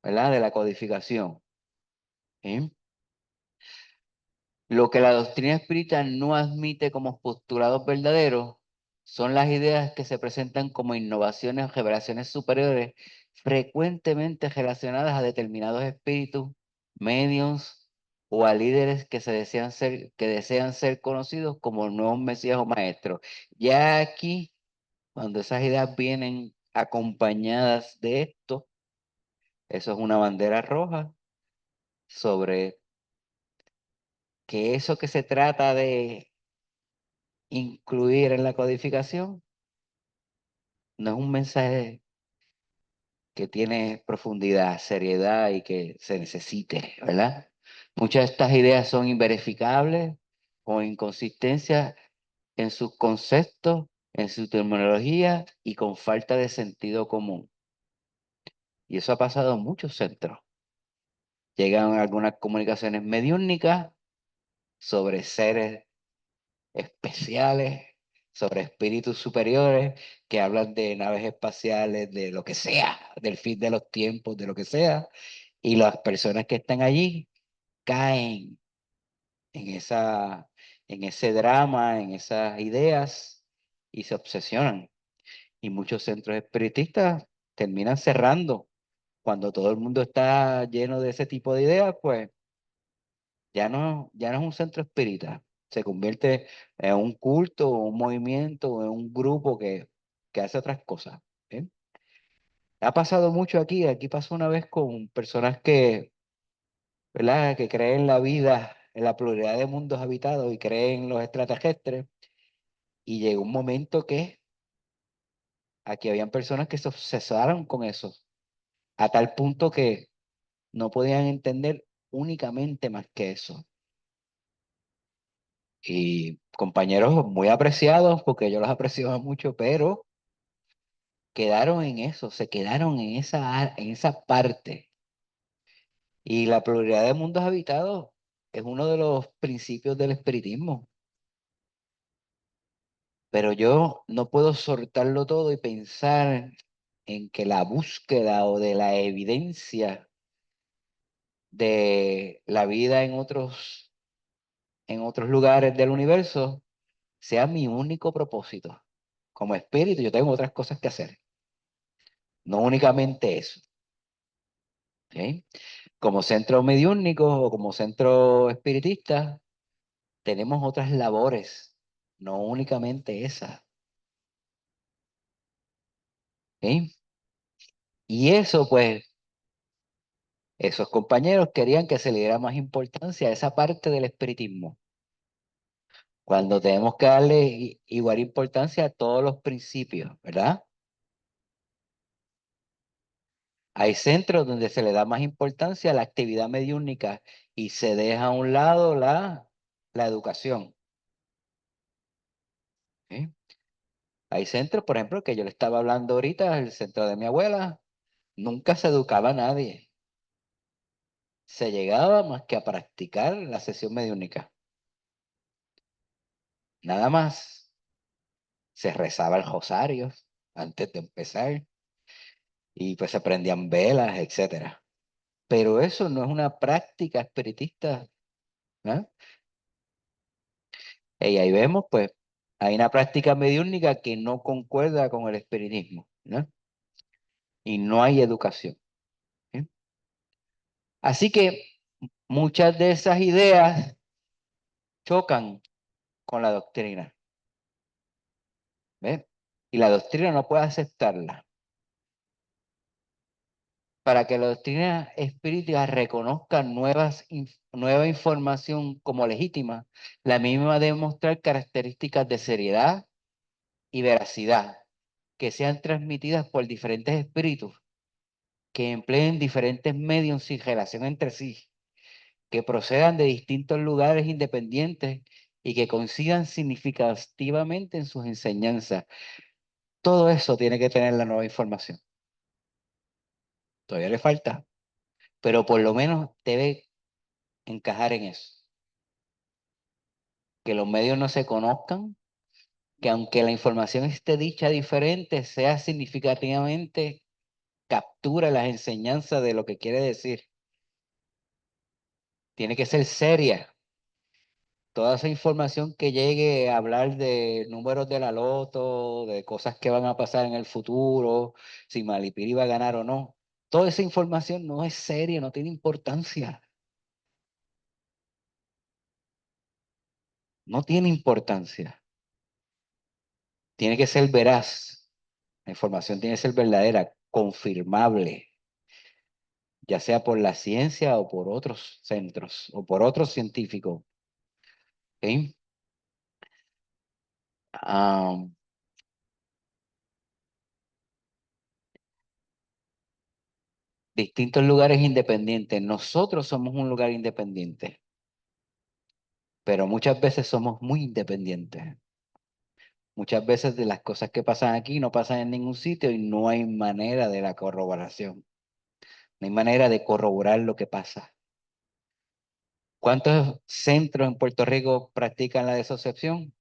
¿verdad? De la codificación. ¿Sí? Lo que la doctrina espírita no admite como postulados verdaderos son las ideas que se presentan como innovaciones o revelaciones superiores, frecuentemente relacionadas a determinados espíritus, medios o a líderes que desean ser conocidos como nuevos mesías o maestros. Ya aquí, cuando esas ideas vienen acompañadas de esto, eso es una bandera roja sobre que eso que se trata de incluir en la codificación no es un mensaje que tiene profundidad, seriedad y que se necesite, ¿verdad? Muchas de estas ideas son inverificables o inconsistencias en sus conceptos, en su terminología y con falta de sentido común. Y eso ha pasado en muchos centros. Llegan algunas comunicaciones mediúnicas sobre seres especiales, sobre espíritus superiores que hablan de naves espaciales, de lo que sea, del fin de los tiempos, de lo que sea, y las personas que están allí caen en en ese drama, en esas ideas y se obsesionan. Y muchos centros espiritistas terminan cerrando. Cuando todo el mundo está lleno de ese tipo de ideas, pues ya no es un centro espírita, se convierte en un culto, un movimiento, en un grupo que hace otras cosas. ¿Eh? Ha pasado mucho aquí pasó una vez con personas ¿verdad? Que creen en la vida, en la pluralidad de mundos habitados y creen en los extraterrestres, y llegó un momento que aquí habían personas que se obsesaron con eso, a tal punto que no podían entender únicamente más que eso. Y compañeros muy apreciados, porque yo los apreciaba mucho, pero quedaron en eso, se quedaron en en esa parte. Y la pluralidad de mundos habitados es uno de los principios del espiritismo. Pero yo no puedo soltarlo todo y pensar en que la búsqueda o de la evidencia de la vida en otros lugares del universo sea mi único propósito. Como espíritu, yo tengo otras cosas que hacer, no únicamente eso. ¿Ok? Como centro mediúnico o como centro espiritista, tenemos otras labores, no únicamente esas. ¿Ok? Y eso, pues, esos compañeros querían que se le diera más importancia a esa parte del espiritismo, cuando tenemos que darle igual importancia a todos los principios, ¿verdad? Hay centros donde se le da más importancia a la actividad mediúnica y se deja a un lado la educación. ¿Sí? Hay centros, por ejemplo, que yo le estaba hablando ahorita, el centro de mi abuela, nunca se educaba a nadie. Se llegaba más que a practicar la sesión mediúnica. Nada más. Se rezaba el rosario antes de empezar y pues se prendían velas, etcétera. Pero eso no es una práctica espiritista, ¿no? Y ahí vemos, pues, hay una práctica mediúnica que no concuerda con el espiritismo, ¿no? Y no hay educación. ¿Sí? Así que muchas de esas ideas chocan con la doctrina, ¿ves? Y la doctrina no puede aceptarla. Para que la doctrina espírita reconozca nueva información como legítima, la misma debe mostrar características de seriedad y veracidad que sean transmitidas por diferentes espíritus, que empleen diferentes medios sin relación entre sí, que procedan de distintos lugares independientes y que coincidan significativamente en sus enseñanzas. Todo eso tiene que tener la nueva información. Todavía le falta, pero por lo menos debe encajar en eso. Que los medios no se conozcan, que aunque la información esté dicha diferente, sea significativamente captura las enseñanzas de lo que quiere decir. Tiene que ser seria. Toda esa información que llegue a hablar de números de la loto, de cosas que van a pasar en el futuro, si Malipiri va a ganar o no, toda esa información no es seria, no tiene importancia. No tiene importancia. Tiene que ser veraz. La información tiene que ser verdadera, confirmable, ya sea por la ciencia o por otros centros o por otros científicos. ¿Ok? Ah, distintos lugares independientes. Nosotros somos un lugar independiente, pero muchas veces somos muy independientes. Muchas veces de las cosas que pasan aquí no pasan en ningún sitio y no hay manera de la corroboración. No hay manera de corroborar lo que pasa. ¿Cuántos centros en Puerto Rico practican la desasociación?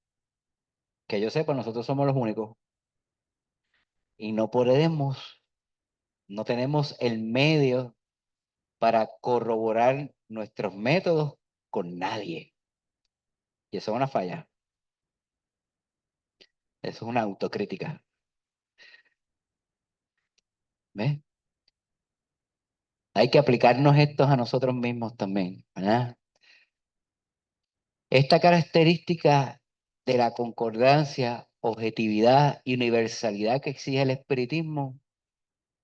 Que yo sepa, nosotros somos los únicos. Y no podemos, no tenemos el medio para corroborar nuestros métodos con nadie. Y eso es una falla. Eso es una autocrítica. ¿Ves? Hay que aplicarnos estos a nosotros mismos también, ¿verdad? Esta característica de la concordancia, objetividad y universalidad que exige el espiritismo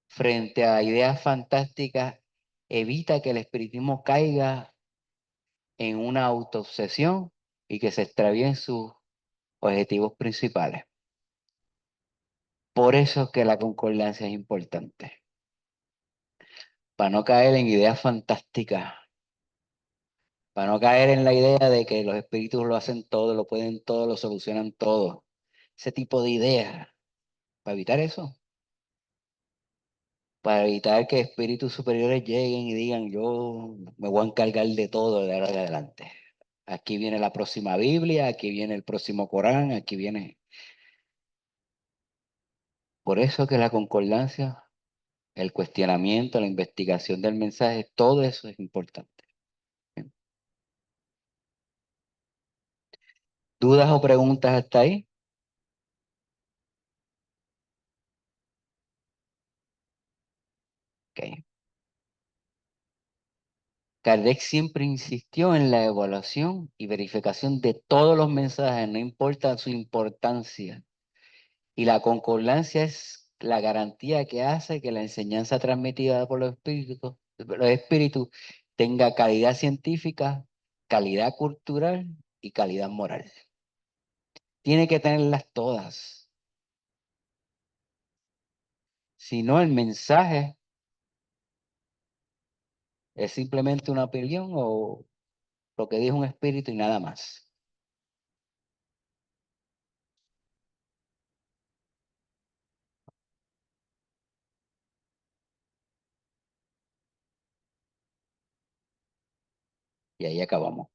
frente a ideas fantásticas evita que el espiritismo caiga en una autoobsesión y que se extravíen sus objetivos principales. Por eso es que la concordancia es importante, para no caer en ideas fantásticas, para no caer en la idea de que los espíritus lo hacen todo, lo pueden todo, lo solucionan todo. Ese tipo de ideas, para evitar eso. para evitar que espíritus superiores lleguen y digan, yo me voy a encargar de todo de ahora en adelante. Aquí viene la próxima Biblia, aquí viene el próximo Corán, aquí viene. Por eso que la concordancia, el cuestionamiento, la investigación del mensaje, todo eso es importante. ¿Dudas o preguntas hasta ahí? Ok. Kardec siempre insistió en la evaluación y verificación de todos los mensajes, no importa su importancia. Y la concordancia es la garantía que hace que la enseñanza transmitida por los espíritus tenga calidad científica, calidad cultural y calidad moral. Tiene que tenerlas todas. Si no, el mensaje es simplemente una opinión o lo que dijo un espíritu y nada más. Y ahí acabamos.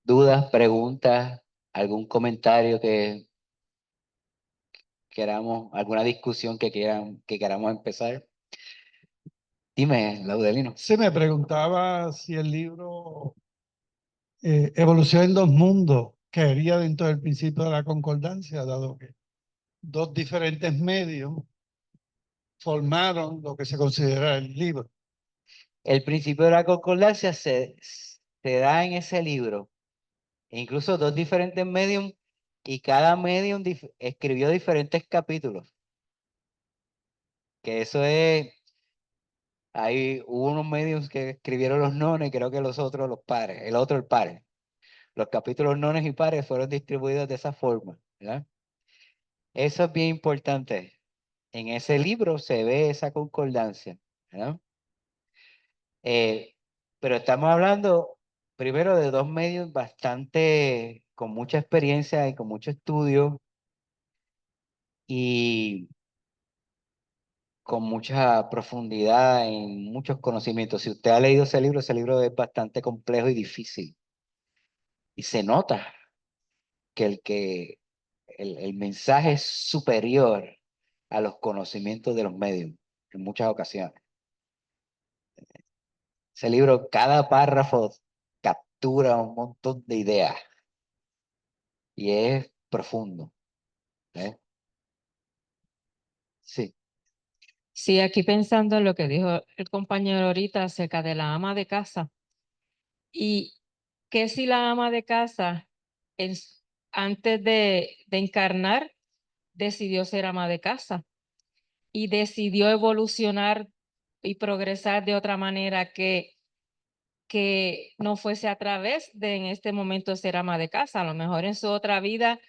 ¿Dudas, preguntas, algún comentario que queramos, alguna discusión que queramos empezar? Dime, Laudelino. Se me preguntaba si el libro Evolución en dos mundos caería dentro del principio de la concordancia, dado que dos diferentes medios formaron lo que se considera el libro. El principio de la concordancia se da en ese libro. E incluso dos diferentes medium y cada medium escribió diferentes capítulos. Que eso es, hubo unos mediums que escribieron los nones, creo que los otros los pares, el otro el pares. Los capítulos nones y pares fueron distribuidos de esa forma, ¿verdad? Eso es bien importante. En ese libro se ve esa concordancia, ¿verdad? Eh, pero estamos hablando primero de dos medios bastante, con mucha experiencia y con mucho estudio y con mucha profundidad en muchos conocimientos. Si usted ha leído ese libro es bastante complejo y difícil. Y se nota que el mensaje es superior a los conocimientos de los medios en muchas ocasiones. Ese libro, cada párrafo captura un montón de ideas y es profundo. ¿Eh? Sí, Sí, aquí pensando en lo que dijo el compañero ahorita acerca de la ama de casa. Y que si la ama de casa, en antes de encarnar, decidió ser ama de casa y decidió evolucionar y progresar de otra manera que no fuese a través de en este momento ser ama de casa. A lo mejor en su otra vida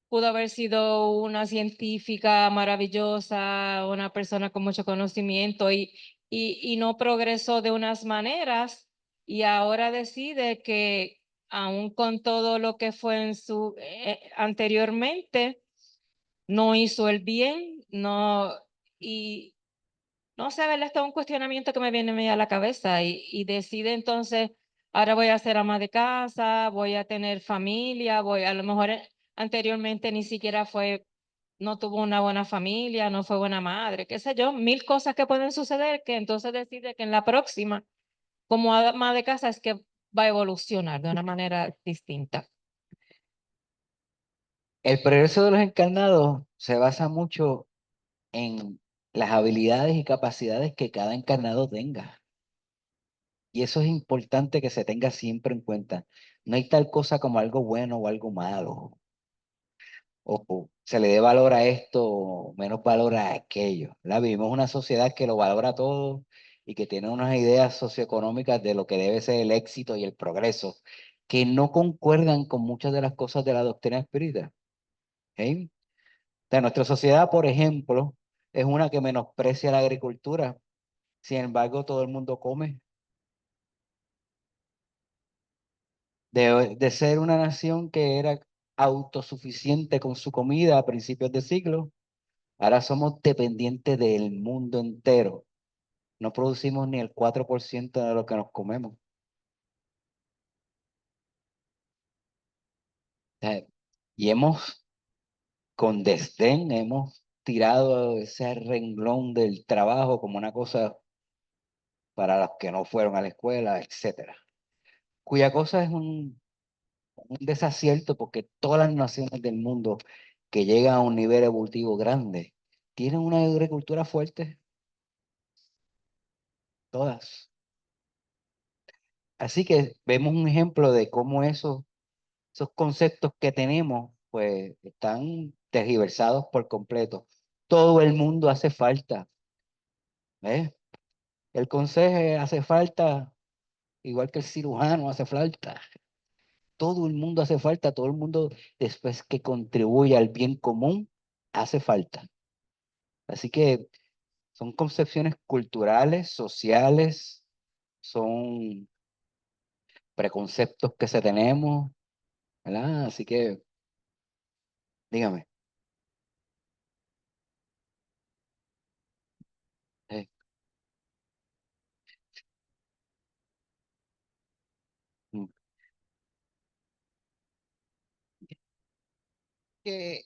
pudo haber sido una científica maravillosa, una persona con mucho conocimiento y no progresó de unas maneras y ahora decide que aún con todo lo que fue en su anteriormente, no hizo el bien, no, y no sé, ¿verdad? Esto es un cuestionamiento que me viene a mí a la cabeza y decide entonces, ahora voy a ser ama de casa, voy a tener familia, a lo mejor anteriormente ni siquiera no tuvo una buena familia, no fue buena madre, qué sé yo, mil cosas que pueden suceder que entonces decide que en la próxima, como ama de casa, es que va a evolucionar de una manera distinta. el progreso de los encarnados se basa mucho en las habilidades y capacidades que cada encarnado tenga. Y eso es importante que se tenga siempre en cuenta. No hay tal cosa como algo bueno o algo malo. O se le dé valor a esto o menos valor a aquello. Vivimos una sociedad que lo valora todo y que tiene unas ideas socioeconómicas de lo que debe ser el éxito y el progreso, que no concuerdan con muchas de las cosas de la doctrina espírita. ¿Eh? O sea, nuestra sociedad, por ejemplo, es una que menosprecia la agricultura. Sin embargo, todo el mundo come. De ser una nación que era autosuficiente con su comida a principios de siglo, Ahora somos dependientes del mundo entero. No producimos ni el 4% de lo que nos comemos. Y con desdén, hemos tirado ese renglón del trabajo como una cosa para los que no fueron a la escuela, etcétera. Cuya cosa es un desacierto porque todas las naciones del mundo que llegan a un nivel evolutivo grande tienen una agricultura fuerte, todas. Así que vemos un ejemplo de cómo esos conceptos que tenemos, pues, están tergiversados por completo. Todo el mundo hace falta, ¿ves? El consejo hace falta, igual que el cirujano hace falta. Todo el mundo hace falta, todo el mundo, después que contribuye al bien común, hace falta. Así que son concepciones culturales, sociales, son preconceptos que se tenemos, ¿verdad? Así que, dígame. eh, mm, Que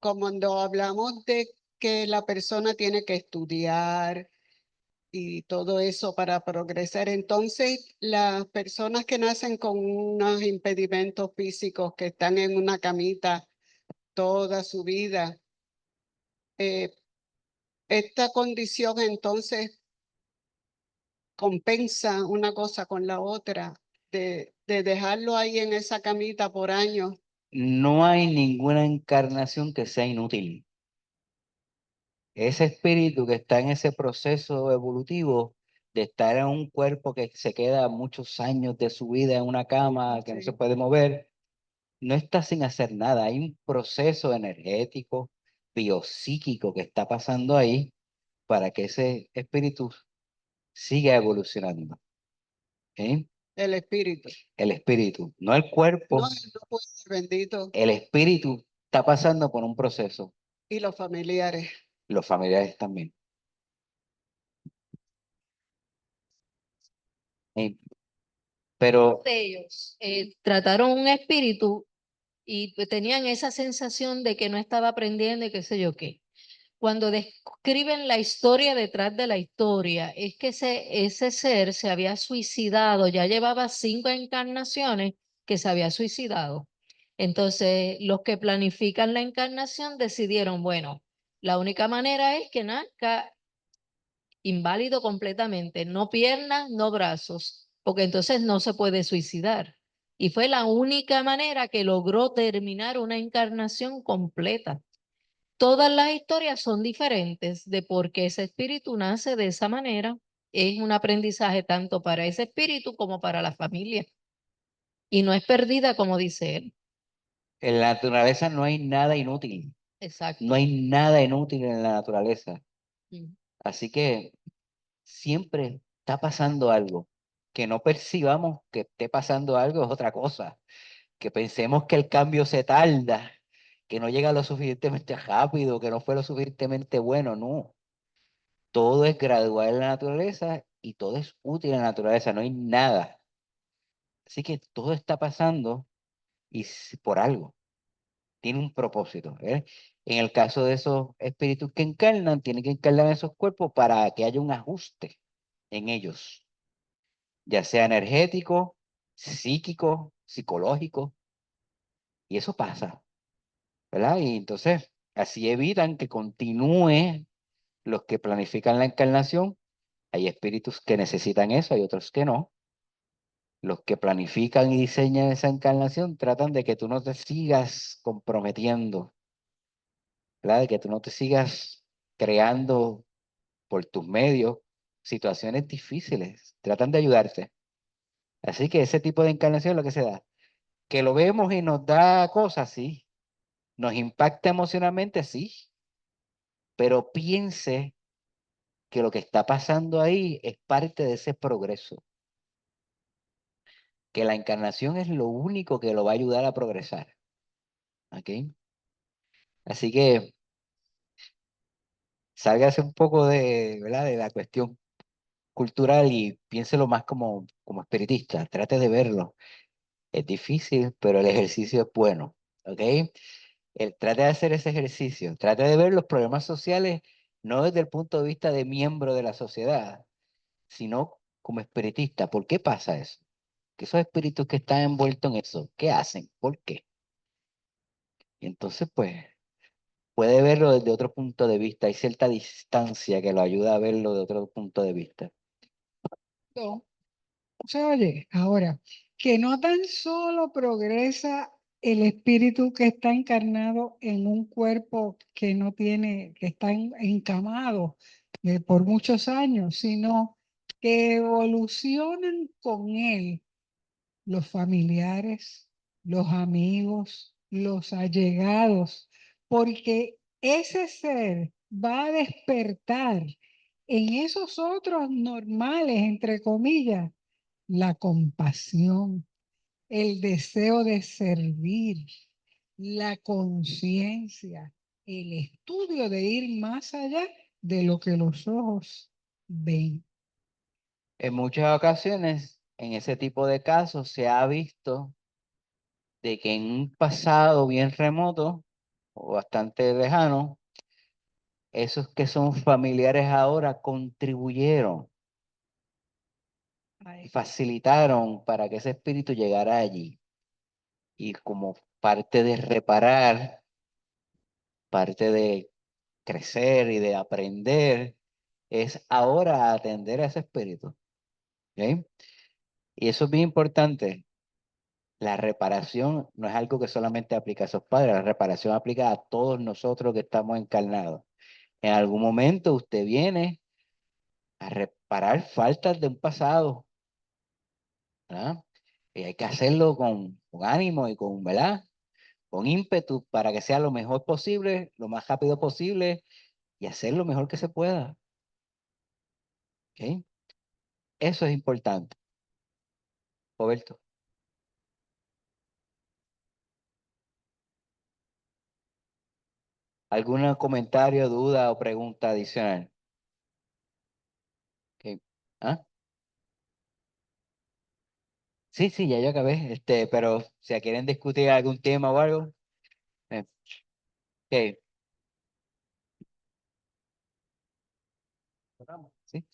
como cuando hablamos de que la persona tiene que estudiar y todo eso para progresar, entonces las personas que nacen con unos impedimentos físicos, que están en una camita toda su vida, eh, esta condición entonces compensa una cosa con la otra, de dejarlo ahí en esa camita por años. No hay ninguna encarnación que sea inútil. Ese espíritu que está en ese proceso evolutivo de estar en un cuerpo que se queda muchos años de su vida en una cama que no se Sí. puede mover, no está sin hacer nada. Hay un proceso energético, biopsíquico que está pasando ahí para que ese espíritu siga evolucionando. ¿Eh? El espíritu. El espíritu, no el cuerpo, No, él no puede, bendito. el espíritu está pasando por un proceso, Y los familiares. los familiares también. ¿Eh? Pero De ellos trataron un espíritu y pues, tenían esa sensación de que no estaba aprendiendo y qué sé yo qué. Cuando describen la historia detrás de la historia, es que ese ser se había suicidado, ya llevaba 5 encarnaciones que se había suicidado. Entonces, los que planifican la encarnación decidieron, bueno, la única manera es que nazca inválido completamente, no piernas, no brazos, porque entonces no se puede suicidar. Y fue la única manera que logró terminar una encarnación completa. Todas las historias son diferentes de por qué ese espíritu nace de esa manera. Es un aprendizaje tanto para ese espíritu como para la familia. Y no es perdida, como dice él. en la naturaleza no hay nada inútil. Exacto. No hay nada inútil en la naturaleza. Mm. Así que siempre está pasando algo. Que no percibamos que esté pasando algo es otra cosa. Que pensemos que el cambio se tarda, que no llega lo suficientemente rápido, que no fue lo suficientemente bueno. No. Todo es gradual en la naturaleza y todo es útil en la naturaleza. No hay nada. Así que todo está pasando y por algo. Tiene un propósito. En el caso de esos espíritus que encarnan, tienen que encarnar esos cuerpos para que haya un ajuste en ellos, ya sea energético, psíquico, psicológico, y eso pasa, ¿verdad? Y entonces, así evitan que continúe los que planifican la encarnación. Hay espíritus que necesitan eso, hay otros que no. Los que planifican y diseñan esa encarnación tratan de que tú no te sigas comprometiendo, ¿verdad? De que tú no te sigas creando por tus medios situaciones difíciles. Tratan de ayudarte. Así que ese tipo de encarnación es lo que se da. Que lo vemos y nos da cosas, sí. Nos impacta emocionalmente, sí. Pero piense que lo que está pasando ahí es parte de ese progreso. Que la encarnación es lo único que lo va a ayudar a progresar. ¿Ok? Así que sálgase un poco de, ¿verdad? De la cuestión cultural y piénselo más como espiritista, trate de verlo. Es difícil, pero el ejercicio es bueno, ¿ok? Trate de hacer ese ejercicio, trate de ver los problemas sociales no desde el punto de vista de miembro de la sociedad, sino como espiritista. ¿Por qué pasa eso? Que esos espíritus que están envueltos en eso, ¿qué hacen? ¿Por qué? Y entonces, pues, puede verlo desde otro punto de vista. Hay cierta distancia que lo ayuda a verlo de otro punto de vista. No, se oye, ahora, que no tan solo progresa el espíritu que está encarnado en un cuerpo que no tiene, que está encamado por muchos años, sino que evolucionan con él los familiares, los amigos, los allegados, porque ese ser va a despertar en esos otros normales, entre comillas, la compasión, el deseo de servir, la conciencia, el estudio de ir más allá de lo que los ojos ven. En muchas ocasiones, en ese tipo de casos, se ha visto de que en un pasado bien remoto o bastante lejano, esos que son familiares ahora contribuyeron y facilitaron para que ese espíritu llegara allí. Y como parte de reparar, parte de crecer y de aprender, es ahora atender a ese espíritu. ¿Ok? Y eso es bien importante. La reparación no es algo que solamente aplica a esos padres, la reparación aplica a todos nosotros que estamos encarnados. En algún momento usted viene a reparar faltas de un pasado, ¿verdad? Y hay que hacerlo con ánimo y con, ¿verdad? Con ímpetu para que sea lo mejor posible, lo más rápido posible y hacer lo mejor que se pueda. ¿Ok? Eso es importante. Roberto, ¿algún comentario, duda o pregunta adicional? Ok. ¿Ah? Sí, sí, ya yo acabé. Pero si quieren discutir algún tema o algo. eh, ok. Sí.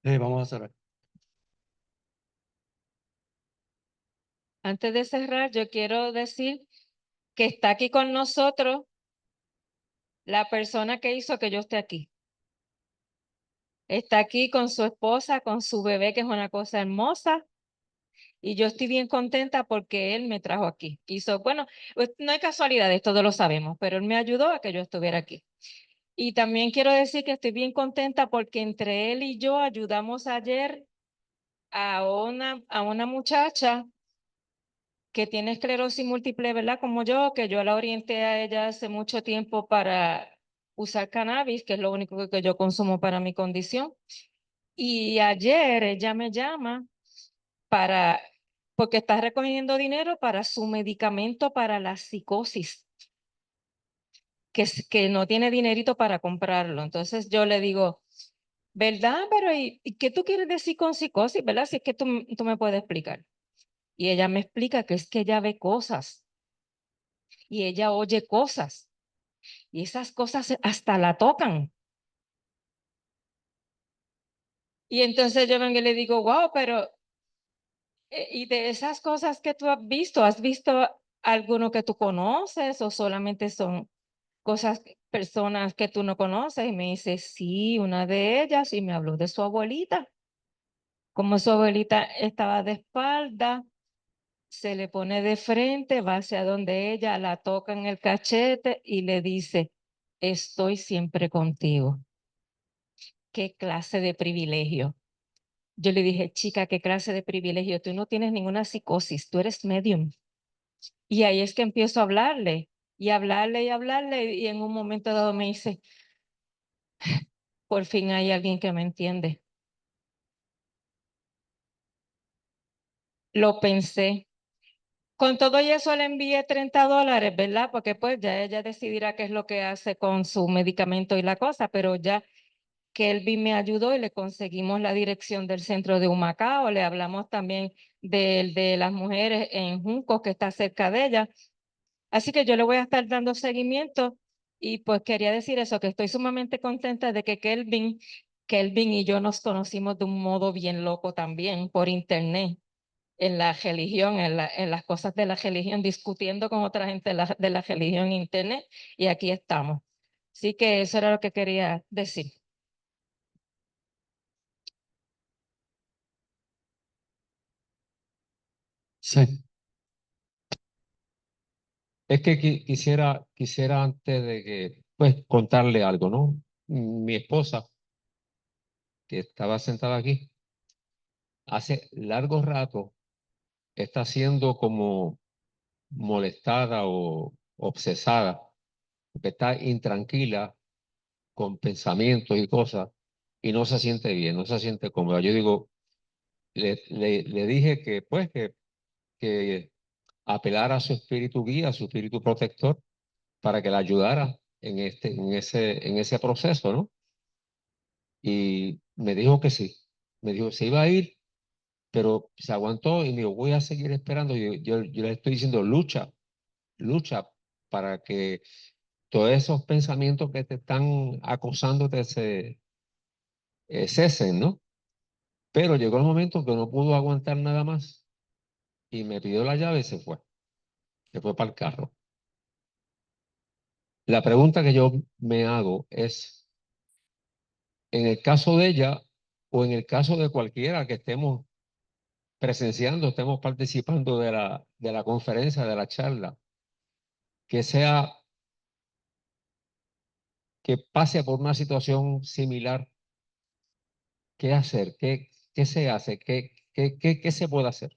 Vamos a cerrar. Antes de cerrar, yo quiero decir que está aquí con nosotros la persona que hizo que yo esté aquí. Está aquí con su esposa, con su bebé, que es una cosa hermosa. Y yo estoy bien contenta porque él me trajo aquí. Bueno, pues no hay casualidades, todos lo sabemos, pero él me ayudó a que yo estuviera aquí. Y también quiero decir que estoy bien contenta porque entre él y yo ayudamos ayer a una muchacha que tiene esclerosis múltiple, ¿verdad? Como yo, que yo la orienté a ella hace mucho tiempo para usar cannabis, que es lo único que yo consumo para mi condición. Y ayer ella me llama para, porque está recogiendo dinero para su medicamento para la psicosis, que no tiene dinerito para comprarlo. Entonces yo le digo, ¿verdad? Pero ¿y qué tú quieres decir con psicosis, verdad? Si es que tú me puedes explicar. Y ella me explica que es que ella ve cosas y ella oye cosas y esas cosas hasta la tocan. Y entonces yo vengo y le digo, wow, pero ¿y de esas cosas que tú has visto alguno que tú conoces o solamente son cosas, personas que tú no conoces? Y me dice, sí, una de ellas, y me habló de su abuelita. Como su abuelita estaba de espalda, se le pone de frente, va hacia donde ella, la toca en el cachete y le dice, estoy siempre contigo. ¿Qué clase de privilegio? Yo le dije, chica, ¿qué clase de privilegio? Tú no tienes ninguna psicosis, tú eres medium. Y ahí es que empiezo a hablarle y hablarle y hablarle y en un momento dado me dice, por fin hay alguien que me entiende. Lo pensé Con todo y eso le envié $30, ¿verdad? Porque pues ya ella decidirá qué es lo que hace con su medicamento y la cosa, pero ya Kelvin me ayudó y le conseguimos la dirección del centro de Humacao, le hablamos también del de las mujeres en Juncos, que está cerca de ella. Así que yo le voy a estar dando seguimiento y pues quería decir eso, que estoy sumamente contenta de que Kelvin y yo nos conocimos de un modo bien loco también por internet en la religión, en las cosas de la religión, discutiendo con otra gente de la religión en internet, y aquí estamos. Así que eso era lo que quería decir. Sí. Es que quisiera antes de que, pues, contarle algo, ¿no? Mi esposa, que estaba sentada aquí, hace largo rato está siendo como molestada o obsesada, porque está intranquila con pensamientos y cosas y no se siente bien, no se siente cómoda. Yo digo, le dije que, pues, que apelara a su espíritu guía, a su espíritu protector, para que la ayudara en ese proceso, ¿no? Y me dijo que sí. Me dijo, se iba a ir, pero se aguantó y me dijo, voy a seguir esperando. Yo le estoy diciendo, lucha, lucha para que todos esos pensamientos que te están acosándote cesen, ¿no? Pero llegó el momento que no pudo aguantar nada más y me pidió la llave y se fue para el carro. La pregunta que yo me hago es, en el caso de ella o en el caso de cualquiera que estemos presenciando, estemos participando de la conferencia, de la charla, que sea, que pase por una situación similar, ¿qué hacer? ¿Qué se hace? ¿Qué se puede hacer?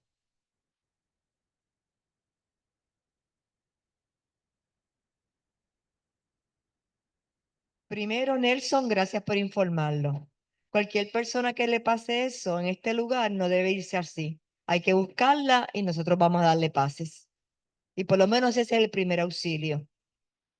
Primero, Nelson, gracias por informarlo. Cualquier persona que le pase eso en este lugar no debe irse así. Hay que buscarla y nosotros vamos a darle pases. Y por lo menos ese es el primer auxilio,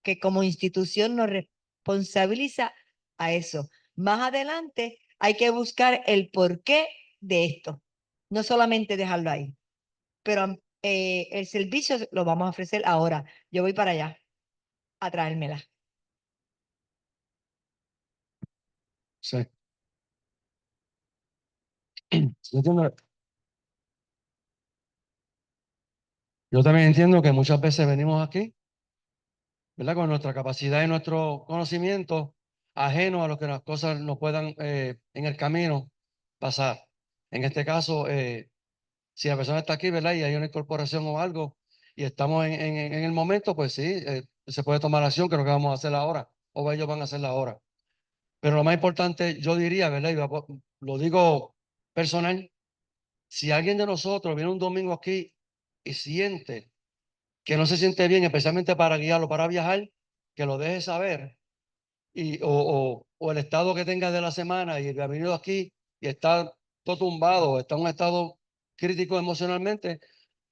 que como institución nos responsabiliza a eso. Más adelante hay que buscar el porqué de esto, no solamente dejarlo ahí. Pero el servicio lo vamos a ofrecer ahora. Yo voy para allá a traérmela. Sí. Yo entiendo- yo también entiendo que muchas veces venimos aquí, ¿verdad? Con nuestra capacidad y nuestro conocimiento ajeno a lo que las cosas nos puedan en el camino pasar. En este caso, si la persona está aquí, ¿verdad? Y hay una incorporación o algo y estamos en el momento, pues sí, se puede tomar acción, que es lo que vamos a hacer ahora, o ellos van a hacer ahora. Pero lo más importante, yo diría, ¿verdad? Lo digo personal, si alguien de nosotros viene un domingo aquí y siente que no se siente bien, especialmente para guiarlo, para viajar, que lo deje saber, o el estado que tenga de la semana y ha venido aquí y está todo tumbado, está en un estado crítico emocionalmente,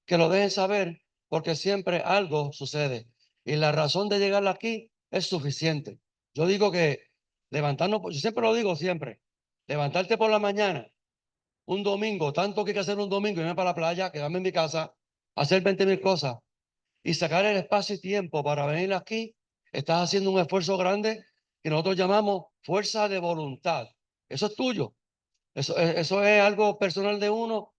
que lo dejen saber, porque siempre algo sucede. Y la razón de llegar aquí es suficiente. Yo digo que levantarnos, yo siempre lo digo siempre, levantarte por la mañana, un domingo, tanto que hay que hacer un domingo, irme para la playa, quedarme en mi casa, hacer 20,000 cosas y sacar el espacio y tiempo para venir aquí, estás haciendo un esfuerzo grande que nosotros llamamos fuerza de voluntad. Eso es tuyo. Eso es algo personal de uno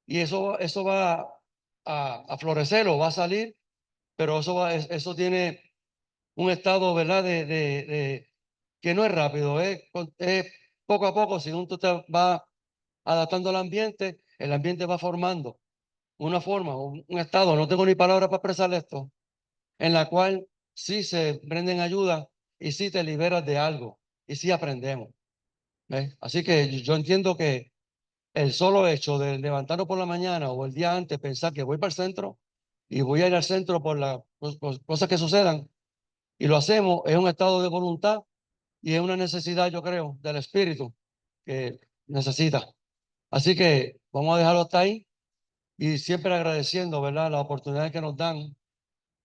y eso va a florecer o va a salir, pero eso tiene un estado, ¿verdad? Que no es rápido, es poco a poco, según tú te vas adaptando al ambiente, el ambiente va formando una forma, un estado, no tengo ni palabras para expresar esto, en la cual sí se prenden ayuda y sí te liberas de algo y sí aprendemos. ¿Ves? Así que yo entiendo que el solo hecho de levantarnos por la mañana o el día antes, pensar que voy para el centro y voy a ir al centro por las cosas que sucedan y lo hacemos, es un estado de voluntad y es una necesidad, yo creo, del espíritu que necesita. Así que vamos a dejarlo hasta ahí. y siempre agradeciendo, ¿verdad?, las oportunidades que nos dan,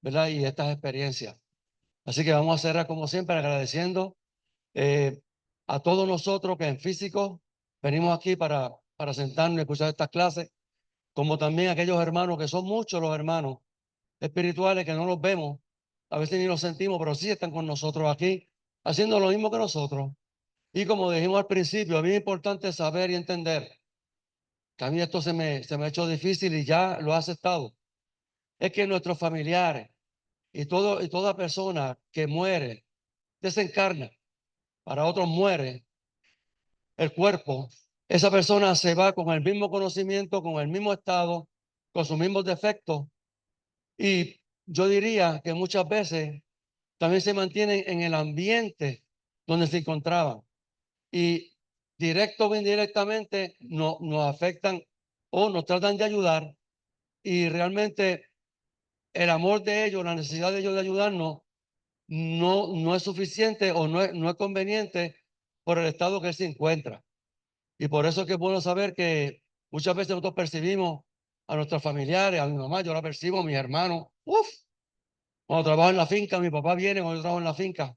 ¿verdad?, y estas experiencias. Así que vamos a cerrar como siempre agradeciendo a todos nosotros que en físico venimos aquí para sentarnos y escuchar estas clases, como también aquellos hermanos, que son muchos los hermanos espirituales que no los vemos, a veces ni los sentimos, pero sí están con nosotros aquí, haciendo lo mismo que nosotros. Y como dijimos al principio, a mí es importante saber y entender, que a mí esto se me ha hecho difícil y ya lo he aceptado, es que nuestros familiares y toda persona que muere, desencarna, para otros muere el cuerpo, esa persona se va con el mismo conocimiento, con el mismo estado, con sus mismos defectos, y yo diría que muchas veces también se mantienen en el ambiente donde se encontraban, y directo o indirectamente nos afectan o nos tratan de ayudar, y realmente el amor de ellos, la necesidad de ellos de ayudarnos, no es suficiente o no es conveniente por el estado que él se encuentra. Y por eso es que es bueno saber que muchas veces nosotros percibimos a nuestros familiares, a mi mamá, yo la percibo, a mis hermanos. Cuando trabajo en la finca, mi papá viene cuando yo trabajo en la finca.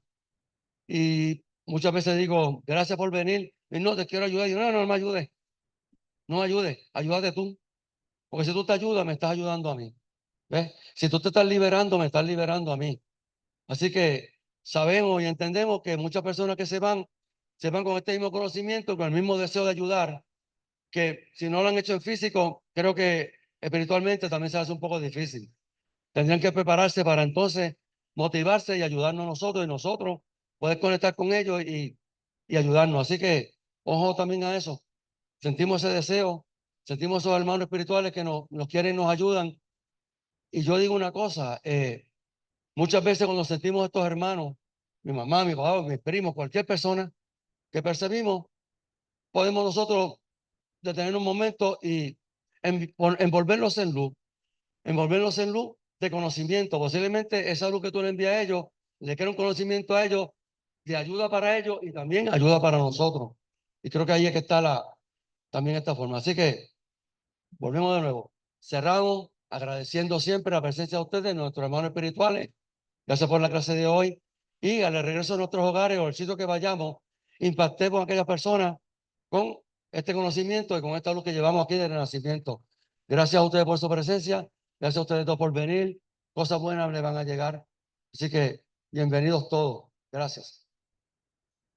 Y muchas veces digo, gracias por venir. Y no, te quiero ayudar. Y yo, no me ayudes. No me ayudes, ayúdate tú. Porque si tú te ayudas, me estás ayudando a mí. ¿Ves? Si tú te estás liberando, me estás liberando a mí. Así que sabemos y entendemos que muchas personas que se van con este mismo conocimiento, con el mismo deseo de ayudar, que si no lo han hecho en físico, creo que espiritualmente también se hace un poco difícil. Tendrían que prepararse para entonces motivarse y ayudarnos a nosotros, y nosotros poder conectar con ellos y ayudarnos. Así que ojo también a eso. Sentimos ese deseo, sentimos esos hermanos espirituales que nos quieren y nos ayudan. Y yo digo una cosa, muchas veces cuando sentimos estos hermanos, mi mamá, mi papá, mis primos, cualquier persona que percibimos, podemos nosotros detener un momento y envolverlos en luz de conocimiento. Posiblemente esa luz que tú le envías a ellos le crea un conocimiento a ellos de ayuda para ellos y también ayuda para nosotros. Y creo que ahí es que está también esta forma. Así que volvemos de nuevo. Cerramos agradeciendo siempre la presencia de ustedes, nuestros hermanos espirituales. Gracias por la clase de hoy. Y al regreso a nuestros hogares o al sitio que vayamos, impactemos a aquellas personas con este conocimiento y con esta luz que llevamos aquí del renacimiento. Gracias a ustedes por su presencia. Gracias a ustedes todos por venir. Cosas buenas le van a llegar. Así que bienvenidos todos. Gracias.